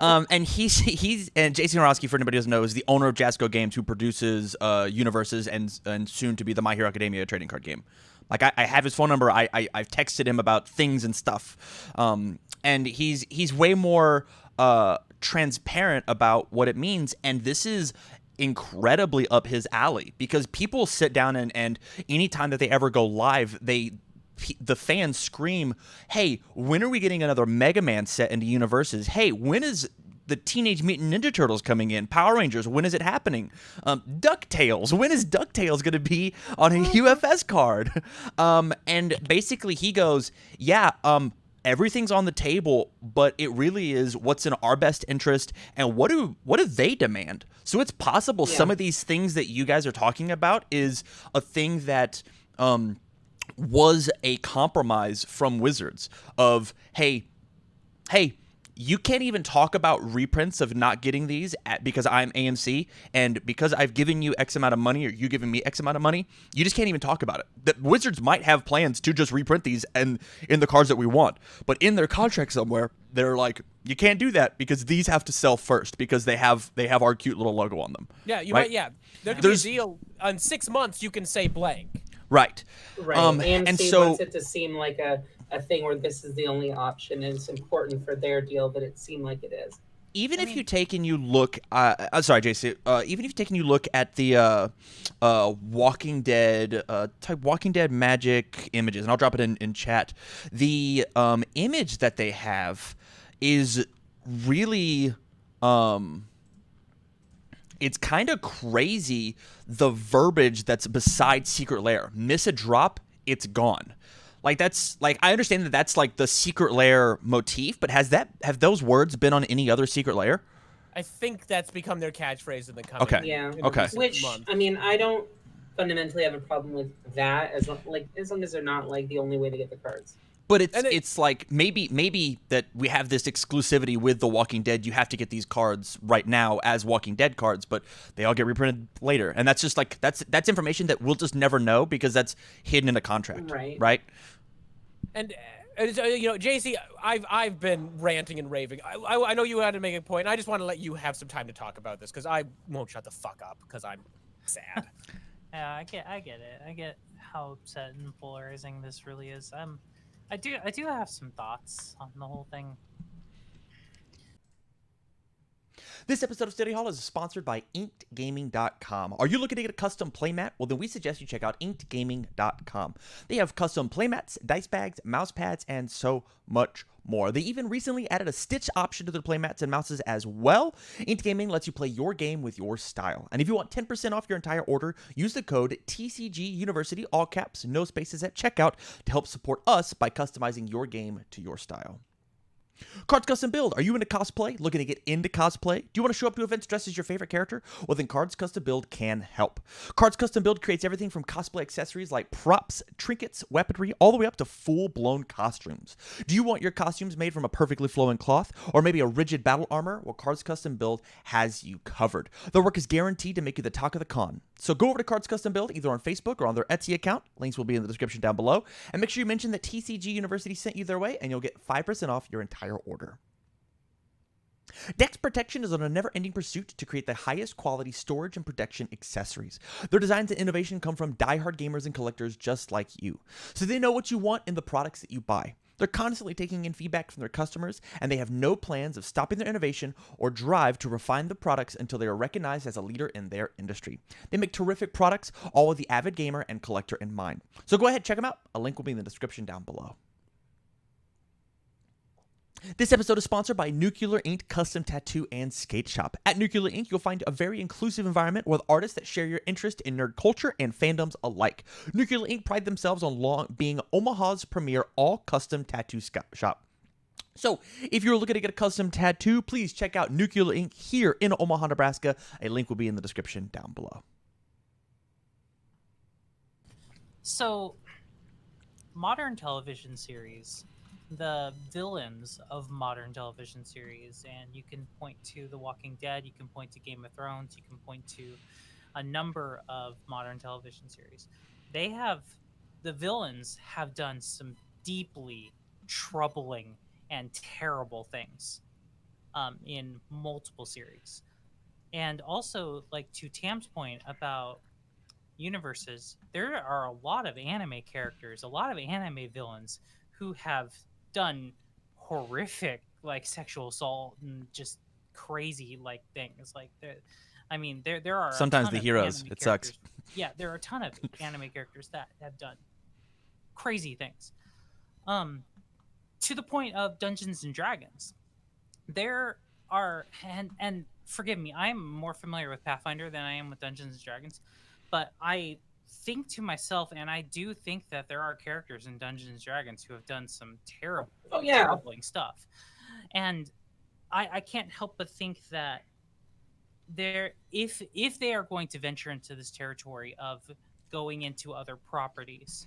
And he's and Jason Horonsky, for anybody who doesn't know, is the owner of Jasco Games, who produces Universes and soon to be the My Hero Academia trading card game. Like, I have his phone number. I've texted him about things and stuff, and he's way more transparent about what it means. And this is incredibly up his alley because people sit down and anytime that they ever go live, the fans scream, hey, when are we getting another Mega Man set into Universes? Hey, when is the Teenage Mutant Ninja Turtles coming in? Power Rangers, when is it happening? DuckTales, when is DuckTales going to be on a UFS card? And basically he goes, everything's on the table, but it really is what's in our best interest and what do they demand? So it's possible some of these things that you guys are talking about is a thing that was a compromise from Wizards of, hey, you can't even talk about reprints of not getting these because I'm AMC, and because I've given you X amount of money or you giving me X amount of money, you just can't even talk about it. The Wizards might have plans to just reprint these and in the cards that we want, but in their contract somewhere, they're like, you can't do that because these have to sell first because they have our cute little logo on them. Yeah, there could be a deal on 6 months. You can say blank. Right. AMC and so wants it to seem like a thing where this is the only option, and it's important for their deal that it seem like it is. Even if you take and you look, sorry, JC. Even if you take and you look at the Walking Dead type Walking Dead Magic images, and I'll drop it in chat. The image that they have is really, it's kind of crazy. The verbiage that's beside Secret Lair. Miss a drop, it's gone. Like, that's like, I understand that that's like the Secret Lair motif, but have those words been on any other Secret Lair? I think that's become their catchphrase in the coming. Which month. I mean, I don't fundamentally have a problem with that as long as they're not like the only way to get the cards. But it's like maybe that we have this exclusivity with The Walking Dead. You have to get these cards right now as Walking Dead cards, but they all get reprinted later, and that's just like that's information that we'll just never know because that's hidden in a contract, right? And JC, I've been ranting and raving. I know you had to make a point. I just want to let you have some time to talk about this because I won't shut the fuck up because I'm sad. Yeah, I get it. I get how upset and polarizing this really is. I do have some thoughts on the whole thing. This episode of Study Hall is sponsored by InkedGaming.com. Are you looking to get a custom playmat? Well, then we suggest you check out InkedGaming.com. They have custom playmats, dice bags, mouse pads, and so much more. They even recently added a stitch option to their playmats and mouses as well. Inked Gaming lets you play your game with your style. And if you want 10% off your entire order, use the code TCG University, all caps, no spaces at checkout, to help support us by customizing your game to your style. Cards Custom Build. Are you into cosplay? Looking to get into cosplay? Do you want to show up to events dressed as your favorite character? Well, then Cards Custom Build can help. Cards Custom Build creates everything from cosplay accessories like props, trinkets, weaponry, all the way up to full-blown costumes. Do you want your costumes made from a perfectly flowing cloth, or maybe a rigid battle armor? Well, Cards Custom Build has you covered. Their work is guaranteed to make you the talk of the con. So go over to Cards Custom Build, either on Facebook or on their Etsy account. Links will be in the description down below. And make sure you mention that TCG University sent you their way, and you'll get 5% off your entire order. Dex Protection is on a never-ending pursuit to create the highest quality storage and protection accessories. Their designs and innovation come from die-hard gamers and collectors just like you, so they know what you want in the products that you buy. They're constantly taking in feedback from their customers, and they have no plans of stopping their innovation or drive to refine the products until they are recognized as a leader in their industry. They make terrific products, all with the avid gamer and collector in mind. So go ahead, check them out. A link will be in the description down below. This episode is sponsored by Nuclear Ink Custom Tattoo and Skate Shop. At Nuclear Ink, you'll find a very inclusive environment with artists that share your interest in nerd culture and fandoms alike. Nuclear Ink pride themselves on being Omaha's premier all-custom tattoo shop. So, if you're looking to get a custom tattoo, please check out Nuclear Ink here in Omaha, Nebraska. A link will be in the description down below. So, modern television series, the villains of modern television series, and you can point to The Walking Dead, you can point to Game of Thrones, you can point to a number of modern television series. The villains have done some deeply troubling and terrible things in multiple series. And also, like, to Tam's point about universes, there are a lot of anime characters, a lot of anime villains who have done horrific, like, sexual assault and just crazy, like, things. Like, there are Sometimes the heroes. It sucks. Yeah, there are a ton of anime characters that have done crazy things. To the point of Dungeons and Dragons, there are, and forgive me, I'm more familiar with Pathfinder than I am with Dungeons and Dragons, but I think to myself, and I do think that there are characters in Dungeons and Dragons who have done some terrible, troubling stuff, and I can't help but think that if they are going to venture into this territory of going into other properties,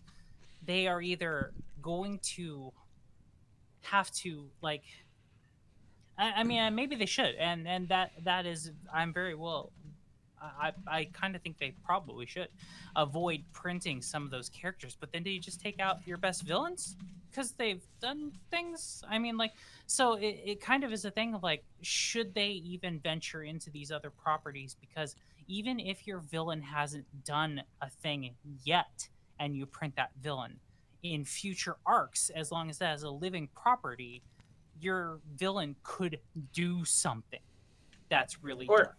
they are either going to have to, like, I mean, maybe they should, and that is, I'm very well. I kind of think they probably should avoid printing some of those characters, but then do you just take out your best villains because they've done things? I mean, like, so it kind of is a thing of, like, should they even venture into these other properties? Because even if your villain hasn't done a thing yet and you print that villain in future arcs, as long as that is a living property, your villain could do something that's really dark.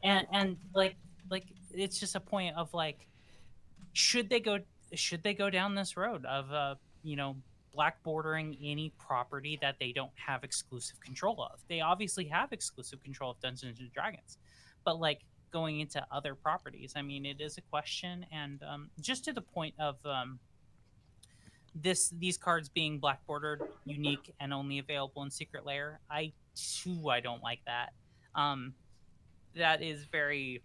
And like it's just a point of, like, should they go down this road of black bordering any property that they don't have exclusive control of? They obviously have exclusive control of Dungeons and Dragons, but, like, going into other properties, I mean, it is a question. And just to the point of these cards being black bordered, unique, and only available in Secret Lair, I don't like that. That is very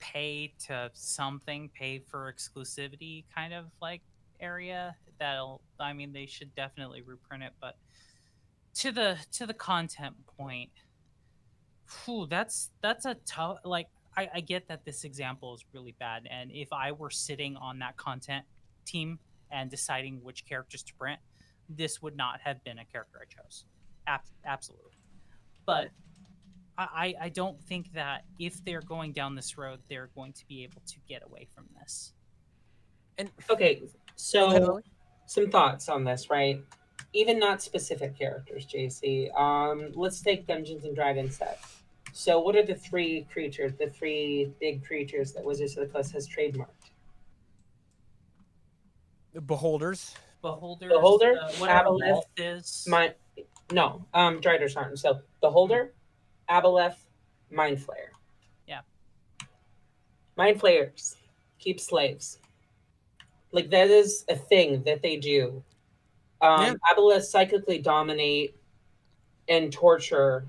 pay to something, pay for exclusivity kind of, like, area. They should definitely reprint it. But to the content point, that's a tough, like, I get that this example is really bad, and if I were sitting on that content team and deciding which characters to print, this would not have been a character I chose. Absolutely. But I don't think that if they're going down this road, they're going to be able to get away from this. And Okay, so some thoughts on this, right? even not specific characters, JC. Let's take Dungeons and Dragons set. So, what are the three creatures, the three big creatures that Wizards of the Coast has trademarked? Beholders. Beholders, Beholder, whatever Aboleth, Wolf is. Mind. No, Driders aren't. So, Beholder, Aboleth, Mind Flayer. Yeah. Mind Flayers keep slaves. Like, that is a thing that they do. Yeah. Aboleth psychically dominate and torture.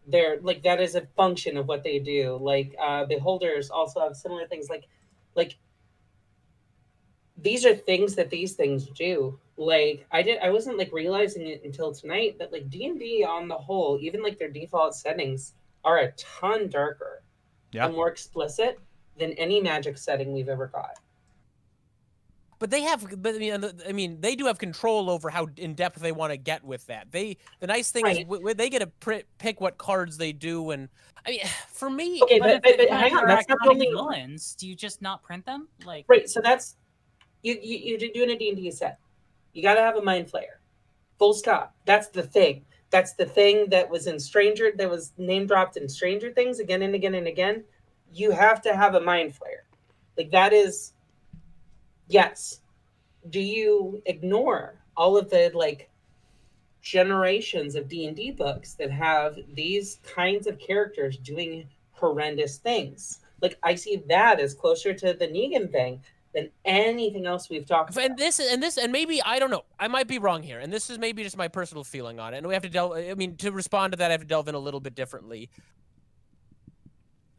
They're like, that is a function of what they do. Like, Beholders also have similar things. Like these are things that these things do. Like, I wasn't like realizing it until tonight that like D&D on the whole, even like their default settings are a ton darker Yeah. and more explicit than any Magic setting we've ever got. But they have, but I mean, they do have control over how in depth they want to get with that. The nice thing is they get to pick what cards they do, and I mean, for me, Okay, but hang on, that's not the only villains. Do you just not print them? Like, right. So that's you're doing a D&D set. You got to have a Mind Flayer. Full stop. That's the thing. That's the thing that was in Stranger, that was name dropped in Stranger Things again and again and again. You have to have a Mind Flayer. Like, that is, yes. Do you ignore all of the like generations of D&D books that have these kinds of characters doing horrendous things? Like, I see that as closer to the Negan thing than anything else we've talked about. And maybe, I don't know, I might be wrong here, and this is maybe just my personal feeling on it, and we have to delve, I mean, to respond to that, I have to delve in a little bit differently.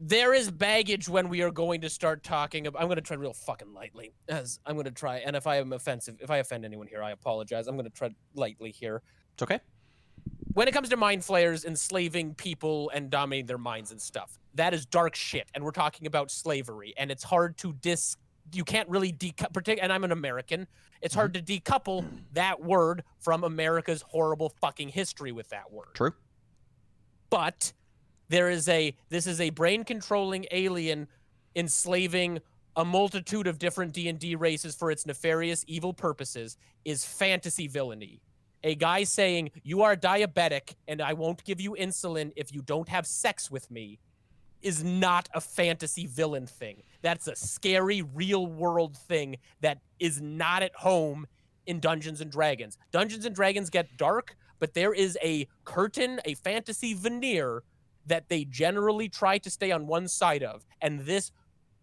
There is baggage when we are going to start talking about, I'm going to tread real fucking lightly, as I'm going to try, and if I am offensive, if I offend anyone here, I apologize. I'm going to tread lightly here. It's okay. When it comes to mind flayers enslaving people and dominating their minds and stuff, that is dark shit, and we're talking about slavery, and it's hard to you can't really and I'm an American, it's hard to decouple that word from America's horrible fucking history with that word. True. But this is a brain controlling alien enslaving a multitude of different D&D races for its nefarious evil purposes is fantasy villainy. A guy saying, you are diabetic and I won't give you insulin if you don't have sex with me, is not a fantasy villain thing. That's a scary, real world thing that is not at home in Dungeons and Dragons. Dungeons and Dragons get dark, but there is a curtain, a fantasy veneer that they generally try to stay on one side of, and this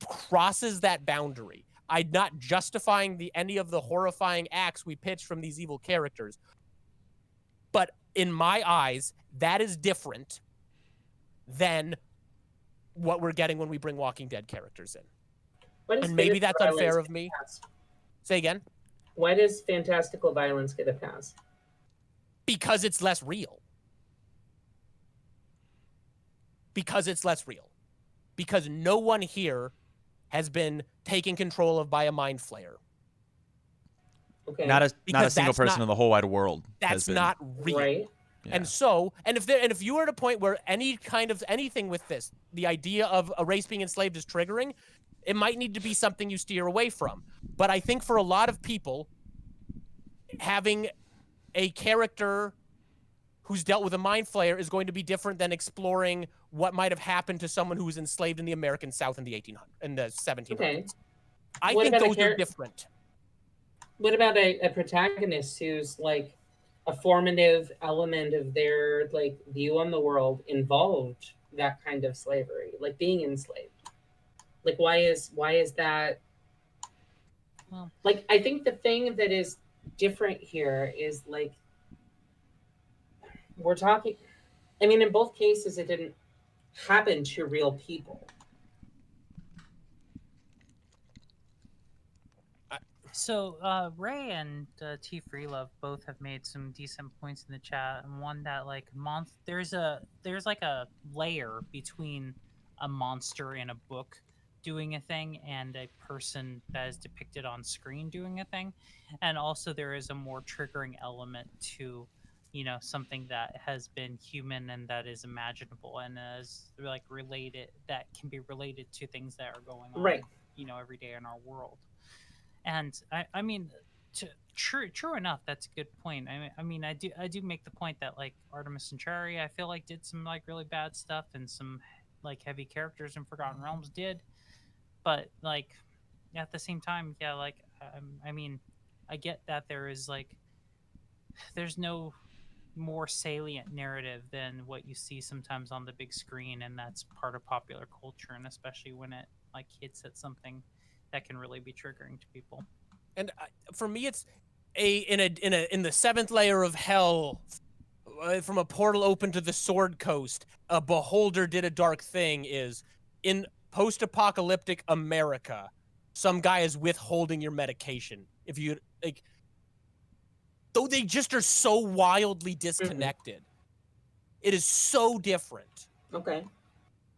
crosses that boundary. I'm not justifying any of the horrifying acts we pitch from these evil characters, but in my eyes, that is different than what we're getting when we bring Walking Dead characters in. And maybe that's unfair of me. Say again? Why does fantastical violence get a pass? Because it's less real. Because it's less real. Because no one here has been taken control of by a mind flayer. Okay. Not a single person in the whole wide world. That's not real. Right. Yeah. And if you are at a point where any kind of anything with this, the idea of a race being enslaved is triggering, it might need to be something you steer away from. But I think for a lot of people, having a character who's dealt with a mind flayer is going to be different than exploring what might have happened to someone who was enslaved in the American South in the 1700s. Okay. I think those are different. What about a protagonist who's like a formative element of their like view on the world involved that kind of slavery, like being enslaved? Like, why is that? Well, like, I think the thing that is different here is like we're talking. I mean, in both cases, it didn't happen to real people. So Ray and T Freelove both have made some decent points in the chat, and one that like there's like a layer between a monster in a book doing a thing and a person that is depicted on screen doing a thing, and also there is a more triggering element to something that has been human and that is imaginable and is like related, that can be related to things that are going on Right. every day in our world. And I mean, True enough. That's a good point. I do make the point that like Artemis Centauri, I feel like did some like really bad stuff, and some like heavy characters in Forgotten Realms did. But like at the same time, yeah, like I mean, I get that there is like there's no more salient narrative than what you see sometimes on the big screen, and that's part of popular culture, and especially when it like hits at something that can really be triggering to people. And for me, it's in the seventh layer of hell, from a portal open to the Sword Coast. A beholder did a dark thing. Is in post-apocalyptic America, some guy is withholding your medication. If you like, though they just are so wildly disconnected. It is so different. Okay.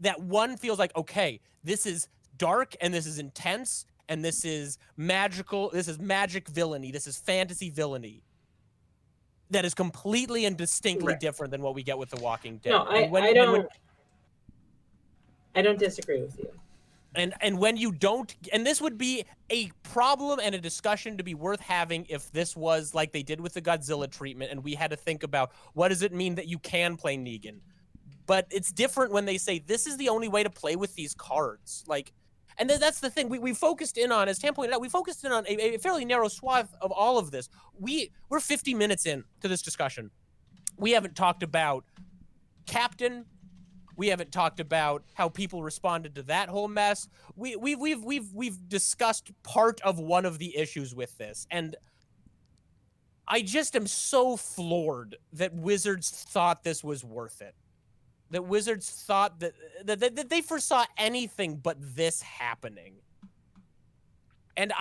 That one feels like, okay, this is dark and this is intense and this is magical. This is magic villainy. This is fantasy villainy. That is completely and distinctly different than what we get with The Walking Dead. No, I don't disagree with you. And when you don't, and this would be a problem and a discussion to be worth having if this was like they did with the Godzilla treatment, and we had to think about what does it mean that you can play Negan. But it's different when they say this is the only way to play with these cards. Like, and that's the thing we focused in on, as Tam pointed out, we focused in on a fairly narrow swath of all of this. We're 50 minutes in to this discussion. We haven't talked about Captain. We haven't talked about how people responded to that whole mess. We've discussed part of one of the issues with this, and I just am so floored that Wizards thought this was worth it. That Wizards thought that they foresaw anything but this happening. And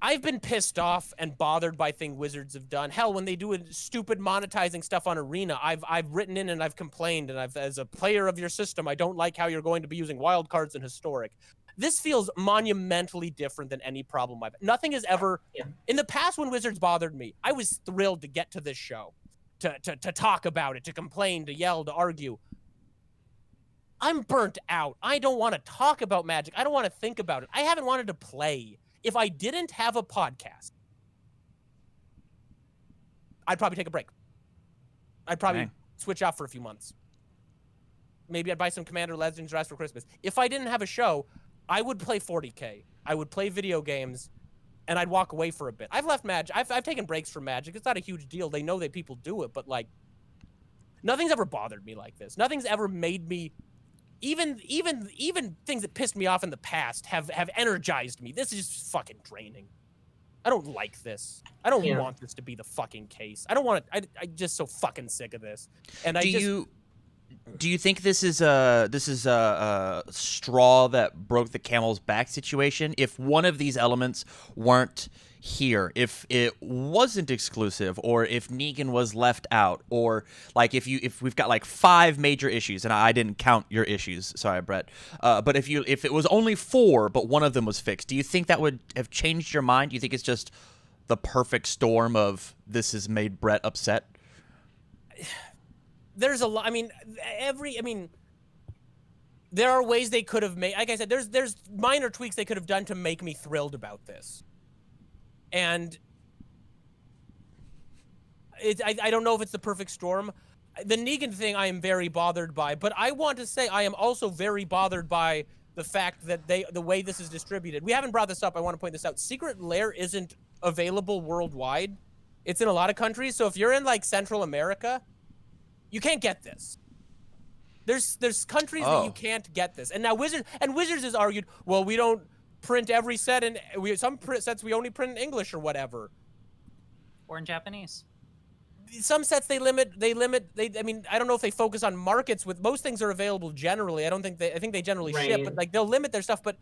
I've been pissed off and bothered by things Wizards have done. Hell, when they do stupid monetizing stuff on Arena, I've written in and I've complained, and as a player of your system, I don't like how you're going to be using wild cards in Historic. This feels monumentally different than any problem nothing has ever in the past. When Wizards bothered me, I was thrilled to get to this show, to talk about it, to complain, to yell, to argue. I'm burnt out. I don't want to talk about Magic. I don't want to think about it. I haven't wanted to play. If I didn't have a podcast, I'd probably take a break. I'd probably switch off for a few months. Maybe I'd buy some Commander Legends Rise for Christmas. If I didn't have a show, I would play 40K. I would play video games, and I'd walk away for a bit. I've left Magic. I've taken breaks from Magic. It's not a huge deal. They know that people do it, but like, nothing's ever bothered me like this. Nothing's ever made me. Even things that pissed me off in the past have energized me. This is just fucking draining. I don't like this. I don't want this to be the fucking case. I don't want it. I'm just so fucking sick of this. And do you think this is a straw that broke the camel's back situation? If one of these elements weren't here, if it wasn't exclusive, or if Negan was left out, or like if we've got like 5 major issues, and I didn't count your issues, sorry, Brett, but if it was only 4 but one of them was fixed, do you think that would have changed your mind? Do you think it's just the perfect storm of this has made Brett upset? There's a lot. I mean, there are ways they could have made. Like I said, there's minor tweaks they could have done to make me thrilled about this. And I don't know if it's the perfect storm. The Negan thing I am very bothered by, but I want to say I am also very bothered by the fact that the way this is distributed. We haven't brought this up. I want to point this out. Secret Lair isn't available worldwide. It's in a lot of countries. So if you're in like Central America, you can't get this. There's countries that you can't get this. And now Wizards has argued, well, we don't print every set, and some sets we only print in English or whatever, or in Japanese. Some sets they limit. I mean, I don't know if they focus on markets. With most things are available generally. I think they generally ship, but like they'll limit their stuff. But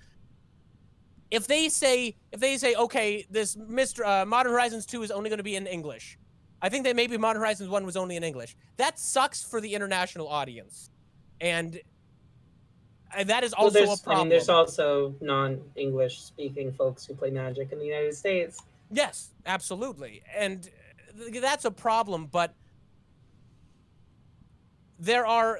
if they say okay, this Modern Horizons 2 is only going to be in English, I think that maybe Modern Horizons 1 was only in English. That sucks for the international audience, and that is also a problem. I mean, there's also non-English speaking folks who play Magic in the United States. Yes, absolutely. And that's a problem, but there are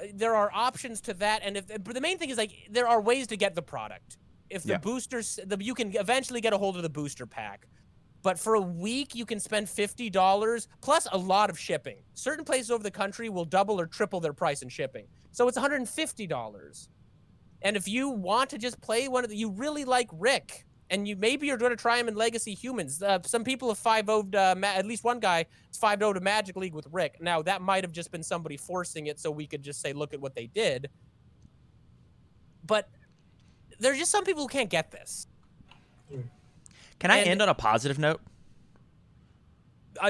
options to that. And but the main thing is, like, there are ways to get the product. If the Yeah. boosters, you can eventually get a hold of the booster pack. But for a week, you can spend $50 plus a lot of shipping. Certain places over the country will double or triple their price in shipping. So it's $150. And if you want to just play one of the, you really like Rick, and maybe you're going to try him in Legacy Humans. Some people have 5-0'd, at least one guy is 5-0 to Magic League with Rick. Now, that might have just been somebody forcing it so we could just say, look at what they did. But there's just some people who can't get this. Can I And- end on a positive note?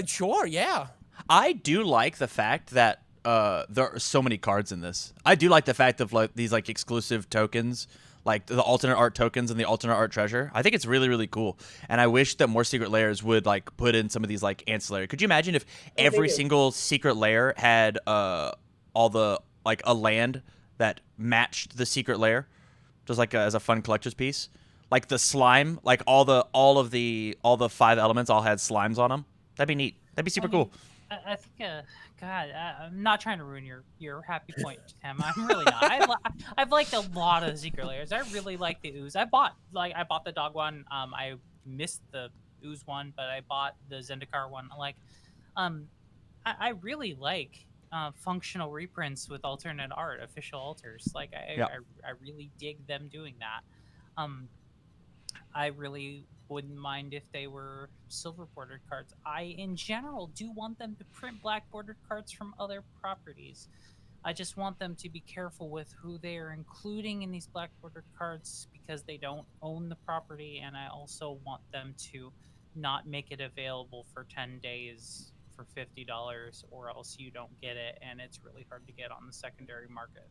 Sure, yeah. I do like the fact that there are so many cards in this. I do like the fact of like these like exclusive tokens, like the alternate art tokens and the alternate art treasure. I think it's really, really cool. And I wish that more secret layers would like put in some of these like ancillary. Could you imagine if every single secret layer had all the like a land that matched the secret layer, just like as a fun collector's piece? Like the slime, like all the 5 elements all had slimes on them. That'd be neat. That'd be super cool. I think, God, I'm not trying to ruin your happy point, Tim. I'm really not. I've liked a lot of secret layers. I really like the ooze. I bought the dog one. I missed the ooze one, but I bought the Zendikar one. I really like functional reprints with alternate art, official alters. Like I really dig them doing that. I really wouldn't mind if they were silver bordered cards. I, in general, do want them to print black bordered cards from other properties. I just want them to be careful with who they are including in these black bordered cards because they don't own the property, and I also want them to not make it available for 10 days for $50 or else you don't get it, and it's really hard to get on the secondary market.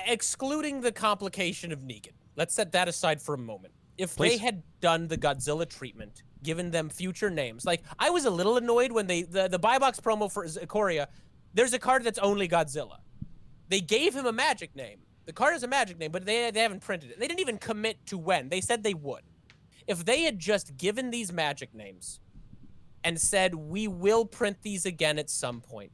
Excluding the complication of Negan, let's set that aside for a moment. If Please. they had done the Godzilla treatment, given them future names, like I was a little annoyed when the buy box promo for Ikoria, there's a card that's only Godzilla. They gave him a magic name. The card is a magic name, but they haven't printed it. They didn't even commit to when. They said they would. If they had just given these magic names and said, we will print these again at some point,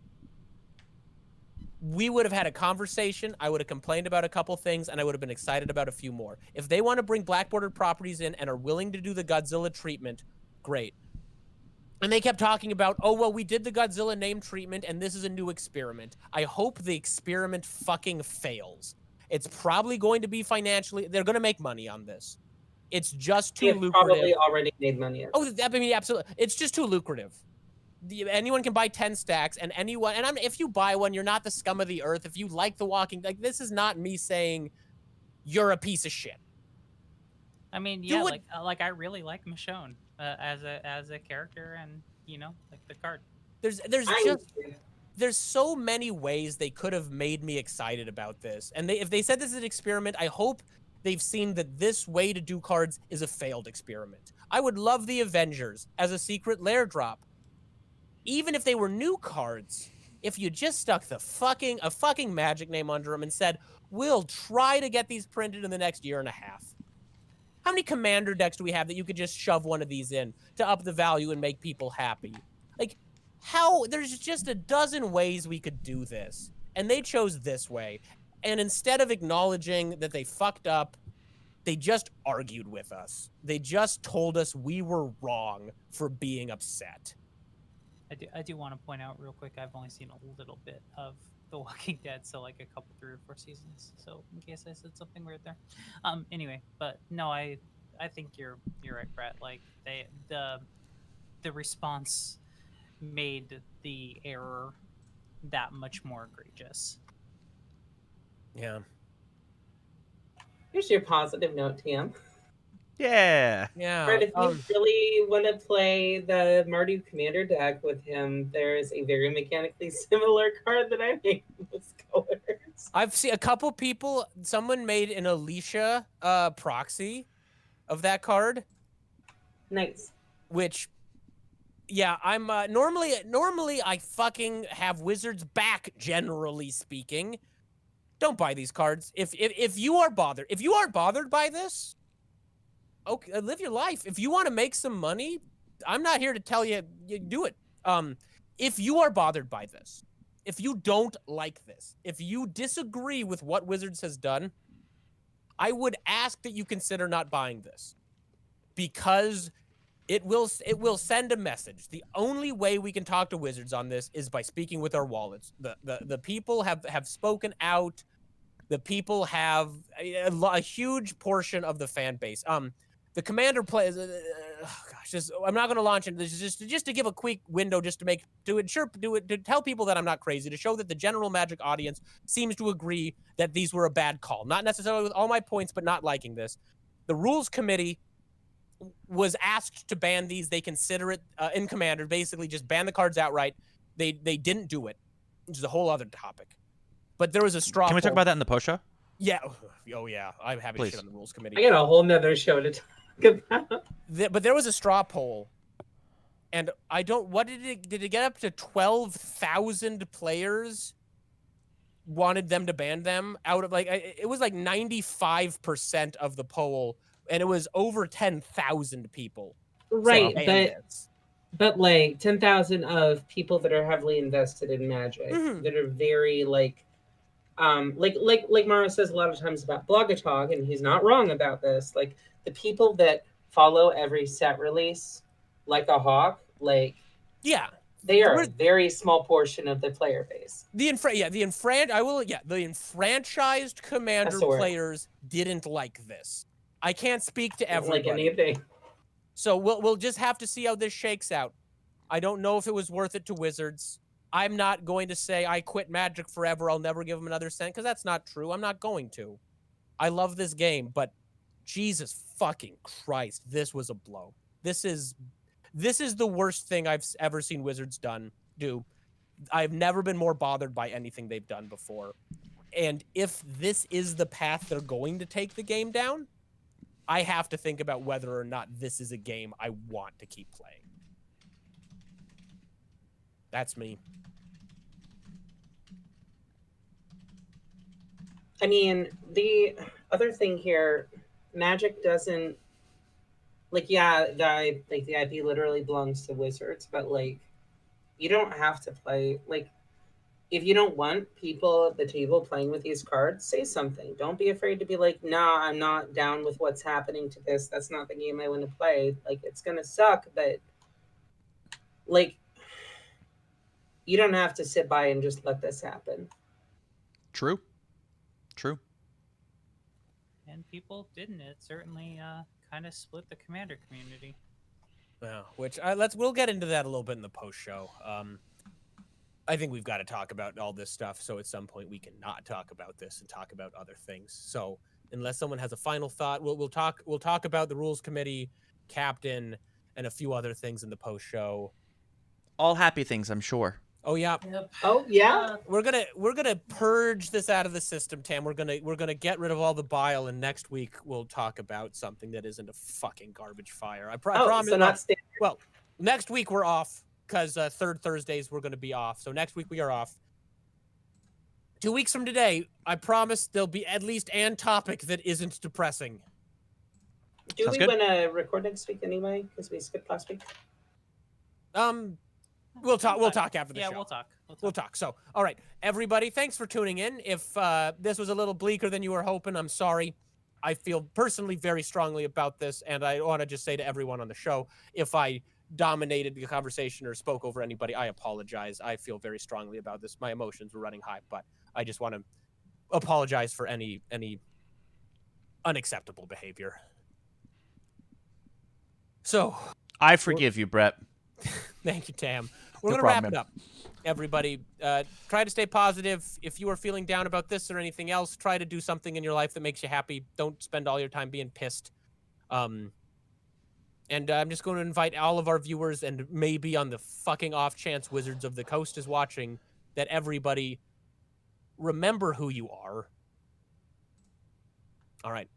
we would have had a conversation. I would have complained about a couple things, and I would have been excited about a few more. If they want to bring black bordered properties in and are willing to do the Godzilla treatment, great. And they kept talking about, oh, well, we did the Godzilla name treatment, and this is a new experiment. I hope the experiment fucking fails. It's probably going to be financially, they're going to make money on this. It's just too lucrative. Probably already made money. Oh, I mean, absolutely. It's just too lucrative. Anyone can buy 10 stacks, and anyone, and if you buy one, you're not the scum of the earth. If you like The Walking, like, this is not me saying you're a piece of shit. I mean, yeah, like I really like Michonne as a character, and like the card. There's so many ways they could have made me excited about this, and if they said this is an experiment, I hope they've seen that this way to do cards is a failed experiment. I would love the Avengers as a secret lair drop. Even if they were new cards, if you just stuck a fucking magic name under them and said, we'll try to get these printed in the next year and a half. How many commander decks do we have that you could just shove one of these in to up the value and make people happy? Like, there's just a dozen ways we could do this. And they chose this way. And instead of acknowledging that they fucked up, they just argued with us. They just told us we were wrong for being upset. I do want to point out real quick, I've only seen a little bit of The Walking Dead, so like a couple 3 or 4 seasons. So in case I said something weird there. Anyway, but no, I think you're right, Brett. Like the response made the error that much more egregious. Yeah. Here's your positive note, Tam. Yeah. Yeah. Right, if you really want to play the Mardu Commander deck with him, there's a very mechanically similar card that I made in those colors. I've seen a couple people, someone made an Alicia proxy of that card. Nice. Which, yeah, I'm normally I fucking have Wizards back, generally speaking. Don't buy these cards. If you are bothered by this, okay, live your life. If you want to make some money, I'm not here to tell you do it. If you are bothered by this, if you don't like this, if you disagree with what Wizards has done, I would ask that you consider not buying this, because it will send a message. The only way we can talk to Wizards on this is by speaking with our wallets. The people have spoken out. The people have a huge portion of the fan base. The Commander plays. I'm not going to launch into this. Just to give a quick window, just to tell people that I'm not crazy, to show that the general Magic audience seems to agree that these were a bad call. Not necessarily with all my points, but not liking this. The Rules Committee was asked to ban these. They consider it in Commander, basically just ban the cards outright. They didn't do it, which is a whole other topic. But there was a straw. Can we talk about that in the post show? Yeah. Oh, yeah. I'm happy Please. to shit on the Rules I Committee. got a whole nother show to talk about. But there was a straw poll, and I don't. What did it get up to? 12,000 players wanted them to ban them out of it was like 95% of the poll, and it was over 10,000 people. Right, but but like 10,000 of people that are heavily invested in Magic, that are very like Mara says a lot of times about Blogatog, and he's not wrong about this. Like the people that follow every set release like a hawk, like they are a very small portion of the player base. The enfranchised Commander players didn't like this. I can't speak to everybody. Like anything. So we'll just have to see how this shakes out. I don't know if it was worth it to Wizards. I'm not going to say I quit Magic forever. I'll never give them another cent, because that's not true. I'm not going to. I love this game, but Jesus fucking Christ, this was a blow. This is the worst thing I've ever seen Wizards do. I've never been more bothered by anything they've done before. And if this is the path they're going to take the game down, I have to think about whether or not this is a game I want to keep playing. That's me. I mean, the other thing here, Magic doesn't the IP literally belongs to Wizards, but like you don't have to play if you don't want people at the table playing with these cards, say something. Don't be afraid to be like, nah, I'm not down with what's happening to this. That's not the game I want to play. Like, it's going to suck, but like, you don't have to sit by and just let this happen. True. And people didn't. It certainly kind of split the Commander community. Yeah, which we'll get into that a little bit in the post show. I think we've got to talk about all this stuff, so at some point we can not talk about this and talk about other things. So unless someone has a final thought, we'll talk about the Rules Committee, Captain, and a few other things in the post show. All happy things, I'm sure. Oh yeah. Yep. Oh yeah. We're gonna purge this out of the system, Tam. We're gonna get rid of all the bile, and next week we'll talk about something that isn't a fucking garbage fire. I promise. So not standard. Well, next week we're off, because third Thursdays we're going to be off. So next week we are off. 2 weeks from today, I promise there'll be at least an topic that isn't depressing. Do we want to record next week anyway? Because we skipped last week. We'll talk after the show. Yeah, we'll talk. So, all right, everybody, thanks for tuning in. If this was a little bleaker than you were hoping, I'm sorry. I feel personally very strongly about this, and I want to just say to everyone on the show, if I dominated the conversation or spoke over anybody, I apologize. I feel very strongly about this. My emotions were running high, but I just want to apologize for any unacceptable behavior. So I forgive you, Brett. Thank you, Tam. We're going to wrap it up. Everybody, try to stay positive. If you are feeling down about this or anything else, try to do something in your life that makes you happy. Don't spend all your time being pissed. And I'm just going to invite all of our viewers, and maybe on the fucking off chance Wizards of the Coast is watching, that everybody remember who you are. All right.